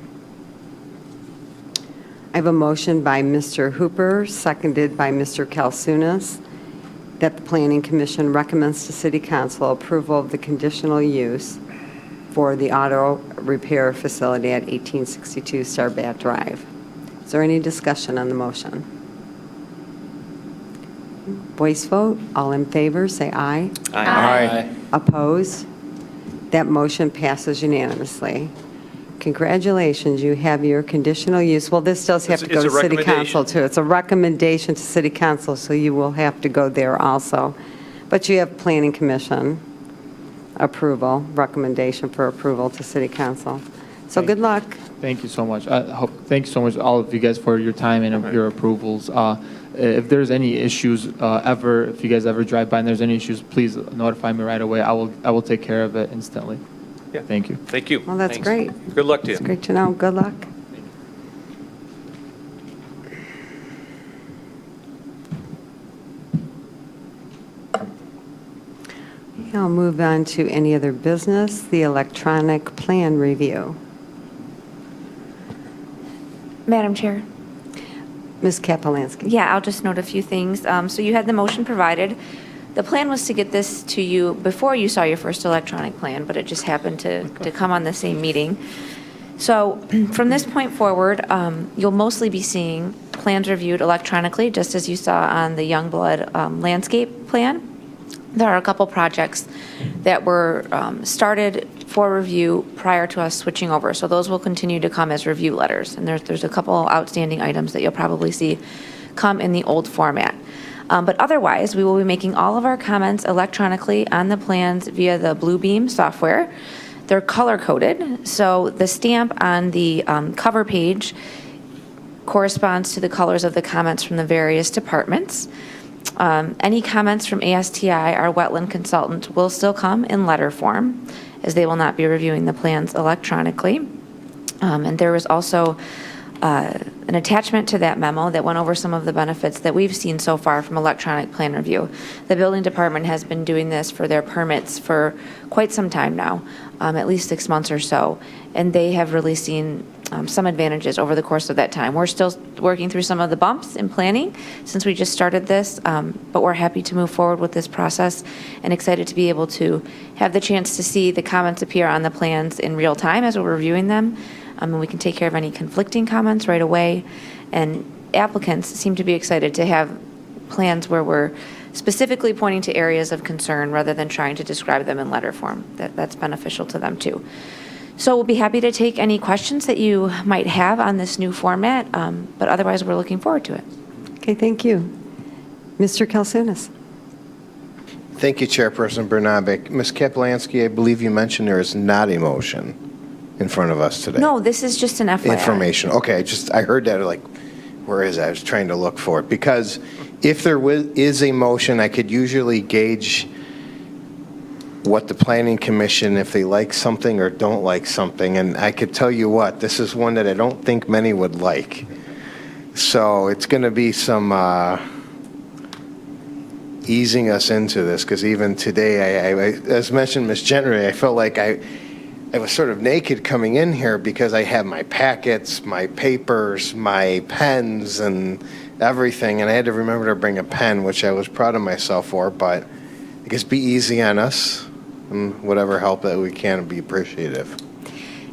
I have a motion by Mr. Hooper, seconded by Mr. Kalsunas, that the Planning Commission recommends to City Council approval of the conditional use for the auto repair facility at 1862 Starbat Drive. Is there any discussion on the motion? Voice vote. All in favor, say aye. Aye. Opposed? That motion passes unanimously. Congratulations, you have your conditional use. Well, this does have to go to City Council, too. It's a recommendation to City Council, so you will have to go there also. But you have Planning Commission approval, recommendation for approval to City Council. So good luck. Thank you so much. Thank you so much, all of you guys, for your time and your approvals. If there's any issues if you guys ever drive by and there's any issues, please notify me right away. I will take care of it instantly. Yeah. Thank you. Thank you. Well, that's Thanks. great. Good luck to you. It's great to know. Good luck. I'll move on to any other business, the electronic plan review. Madam Chair. Ms. Kapelansky. Yeah, I'll just note a few things. So you had the motion provided. The plan was to get this to you before you saw your first electronic plan, but it just happened to come on the same meeting. So from this point forward, you'll mostly be seeing plans reviewed electronically, just as you saw on the Youngblood landscape plan. There are a couple projects that were started for review prior to us switching over. So those will continue to come as review letters. And there's a couple outstanding items that you'll probably see come in the old format. But otherwise, we will be making all of our comments electronically on the plans via the Bluebeam software. They're color-coded, so the stamp on the cover page corresponds to the colors of the comments from the various departments. Any comments from ASTI, our wetland consultant, will still come in letter form, as they will not be reviewing the plans electronically. And there was also an attachment to that memo that went over some of the benefits that we've seen so far from electronic plan review. The building department has been doing this for their permits for quite some time now, at least 6 months or so, and they have really seen some advantages over the course of that time. We're still working through some of the bumps in planning since we just started this, but we're happy to move forward with this process and excited to be able to have the chance to see the comments appear on the plans in real time as we're reviewing them. And we can take care of any conflicting comments right away. And applicants seem to be excited to have plans where we're specifically pointing to areas of concern rather than trying to describe them in letter form. That's beneficial to them too. So we'll be happy to take any questions that you might have on this new format, but otherwise we're looking forward to it. Okay, thank you. Mr. Kalsunis. Thank you, Chairperson Bernabic. Ms. Kapelansky, I believe you mentioned there is not a motion in front of us today. No, this is just an FYI. Information. Okay, I heard that, like, where is it? I was trying to look for it. Because if there is a motion, I could usually gauge what the Planning Commission, if they like something or don't like something. And I could tell you what, this is one that I don't think many would like. So it's going to be some easing us into this, because even today, I as mentioned, Ms. Gentry, I felt like I was sort of naked coming in here because I have my packets, my papers, my pens, and everything, and I had to remember to bring a pen, which I was proud of myself for, but I guess be easy on us, and whatever help that we can would be appreciative.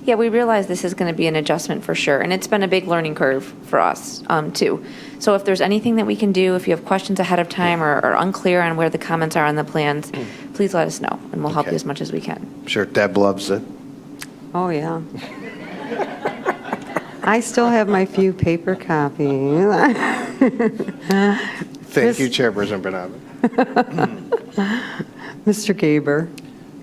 Yeah, we realize this is going to be an adjustment for sure, and it's been a big learning curve for us too. So if there's anything that we can do, if you have questions ahead of time or unclear on where the comments are on the plans, please let us know, and we'll help you as much as we can. I'm sure Deb loves it. Oh, yeah. I still have my few paper copies. Thank you, Chairperson Bernabe. Mr. Gaber.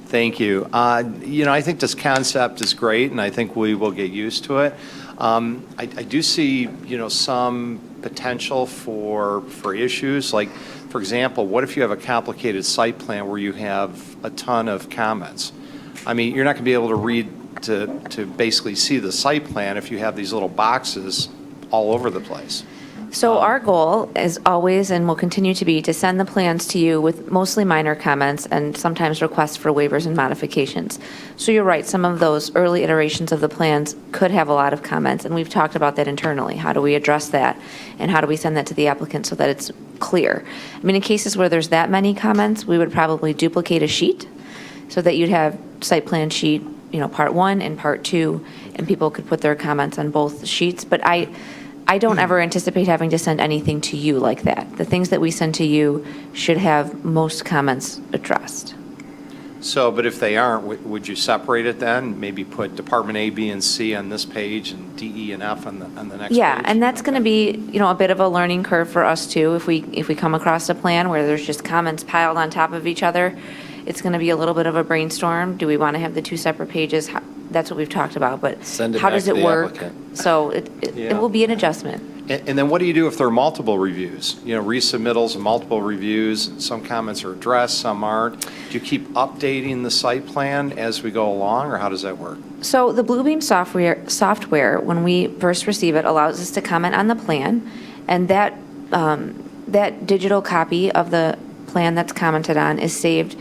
Thank you. I think this concept is great, and I think we will get used to it. I do see, some potential for issues. Like, for example, what if you have a complicated site plan where you have a ton of comments? I mean, you're not going to be able to read to basically see the site plan if you have these little boxes all over the place. So our goal is always, and will continue to be, to send the plans to you with mostly minor comments and sometimes requests for waivers and modifications. So you're right, some of those early iterations of the plans could have a lot of comments, and we've talked about that internally. How do we address that, and how do we send that to the applicant so that it's clear? I mean, in cases where there's that many comments, we would probably duplicate a sheet so that you'd have site plan sheet, part 1 and part 2, and people could put their comments on both sheets. But I don't ever anticipate having to send anything to you like that. The things that we send to you should have most comments addressed. So, but if they aren't, would you separate it then? Maybe put Department A, B, and C on this page and D, E, and F on the next page? Yeah, and that's going to be, a bit of a learning curve for us too. If we come across a plan where there's just comments piled on top of each other, it's going to be a little bit of a brainstorm. Do we want to have the 2 separate pages? That's what we've talked about, but how does it work? So it will be an adjustment. And then what do you do if there are multiple reviews? Resubmittals and multiple reviews, some comments are addressed, some aren't. Do you keep updating the site plan as we go along, or how does that work? So the Bluebeam software, when we first receive it, allows us to comment on the plan, and that digital copy of the plan that's commented on is saved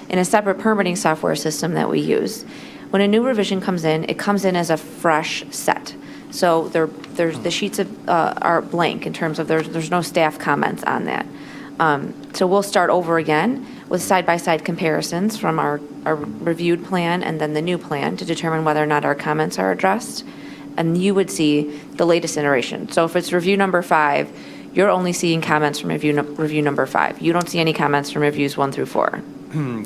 in a separate permitting software system that we use. When a new revision comes in, it comes in as a fresh set. So there's the sheets are blank in terms of there's no staff comments on that. So we'll start over again with side-by-side comparisons from our reviewed plan and then the new plan to determine whether or not our comments are addressed. And you would see the latest iteration. So if it's review number 5, you're only seeing comments from review number 5. You don't see any comments from reviews 1 through 4.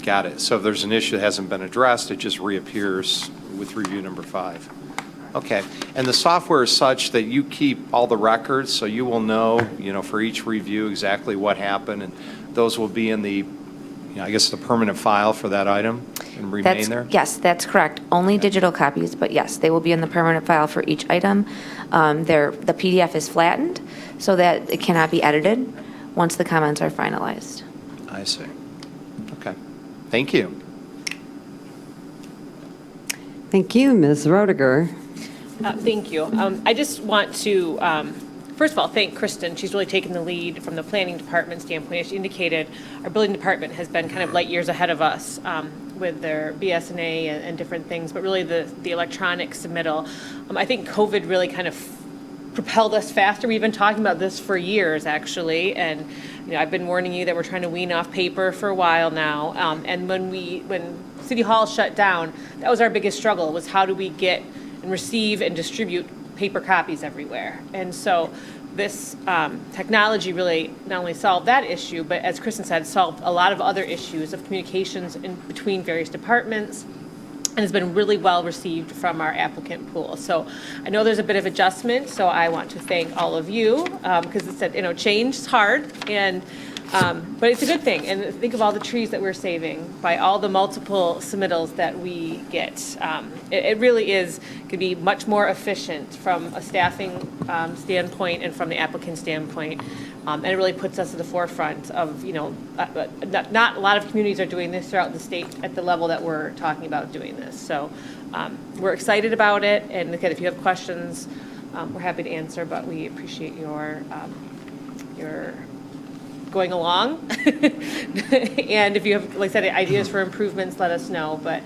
Got it. So if there's an issue that hasn't been addressed, it just reappears with review number 5. Okay. And the software is such that you keep all the records, so you will know, for each review exactly what happened, and those will be in the, I guess, the permanent file for that item and remain there? Yes, that's correct. Only digital copies, but yes, they will be in the permanent file for each item. The PDF is flattened so that it cannot be edited once the comments are finalized. I see. Okay. Thank you. Thank you, Ms. Roediger. Thank you. I just want to, first of all, thank Kristen. She's really taken the lead from the planning department standpoint. As she indicated, our building department has been kind of light years ahead of us with their BS&A and different things, but really the electronic submittal. I think COVID really kind of propelled us faster. We've been talking about this for years, actually, and I've been warning you that we're trying to wean off paper for a while now. And when City Hall shut down, that was our biggest struggle, was how do we get and receive and distribute paper copies everywhere. And so this technology really not only solved that issue, but as Kristen said, solved a lot of other issues of communications in between various departments, and has been really well received from our applicant pool. So I know there's a bit of adjustment, so I want to thank all of you, because it said, change is hard, and but it's a good thing. And think of all the trees that we're saving by all the multiple submittals that we get. It really could be much more efficient from a staffing standpoint and from the applicant standpoint. And it really puts us at the forefront of, not a lot of communities are doing this throughout the state at the level that we're talking about doing this. So we're excited about it. And again, if you have questions, we're happy to answer, but we appreciate your going along. And if you have, like I said, ideas for improvements, let us know. But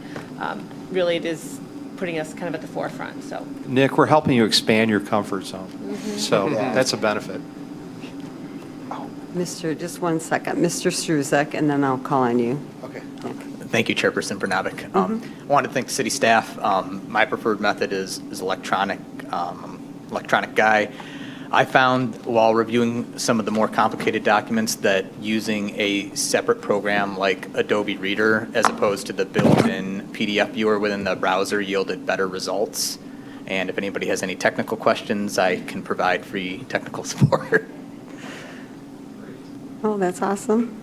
really, it is putting us kind of at the forefront. So, Nick, we're helping you expand your comfort zone. Mm-hmm. So that's a benefit. Just one second. Mr. Struzek, and then I'll call on you. Okay. Thank you, Chairperson Brnovic. I want to thank city staff. My preferred method is electronic. Electronic guy. I found while reviewing some of the more complicated documents that using a separate program like Adobe Reader as opposed to the built-in PDF viewer within the browser yielded better results. And if anybody has any technical questions, I can provide free technical support. Oh, that's awesome.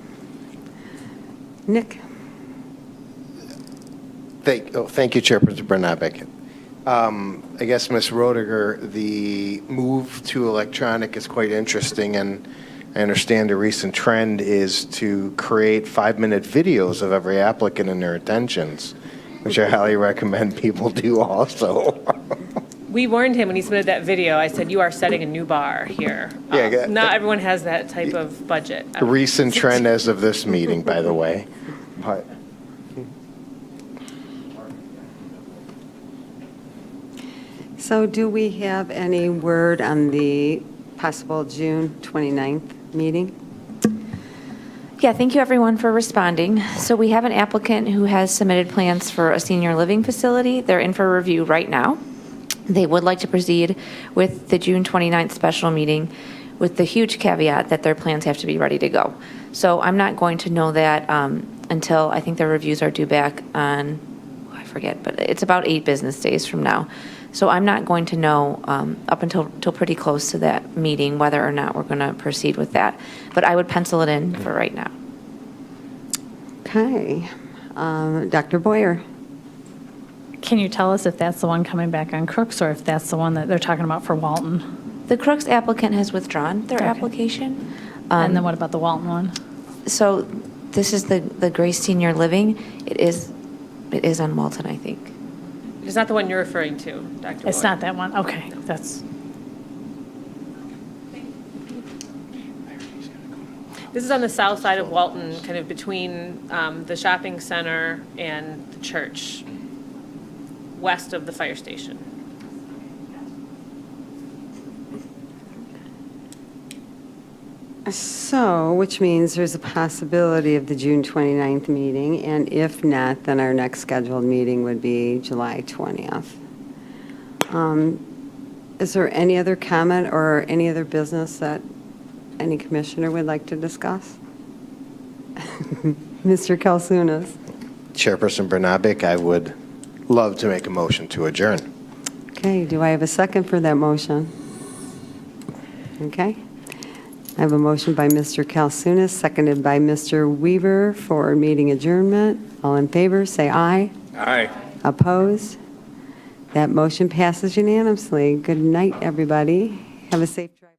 Nick? Thank you, Chairperson Brnovic. I guess, Ms. Roediger, the move to electronic is quite interesting, and I understand the recent trend is to create 5-minute videos of every applicant and their attentions, which I highly recommend people do also. we warned him when he submitted that video. I said, you are setting a new bar here. Not everyone has that type of budget. A recent trend as of this meeting, by the way. But So do we have any word on the possible June 29th meeting? Yeah, thank you everyone for responding. So we have an applicant who has submitted plans for a senior living facility. They're in for review right now. They would like to proceed with the June 29th special meeting with the huge caveat that their plans have to be ready to go. So I'm not going to know that until I think their reviews are due back on, I forget, but it's about 8 business days from now. So I'm not going to know up until pretty close to that meeting whether or not we're going to proceed with that. But I would pencil it in for right now. Okay. Dr. Boyer. Can you tell us if that's the one coming back on Crooks or if that's the one that they're talking about for Walton? The Crooks applicant has withdrawn their application. And then what about the Walton one? So this is the Grace Senior Living. It is on Walton, I think. It's not the one you're referring to, Dr. It's Boyd. not that one. Okay, that's. This is on the south side of Walton, kind of between the shopping center and the church, west of the fire station. So, which means there's a possibility of the June 29th meeting, and if not, then our next scheduled meeting would be July 20th. Is there any other comment or any other business that any commissioner would like to discuss? Mr. Kalsunas. Chairperson Bernabic, I would love to make a motion to adjourn. Okay, do I have a second for that motion? Okay. I have a motion by Mr. Kalsunas, seconded by Mr. Weaver for meeting adjournment. All in favor, say aye. Aye. Opposed? That motion passes unanimously. Good night, everybody. Have a safe drive.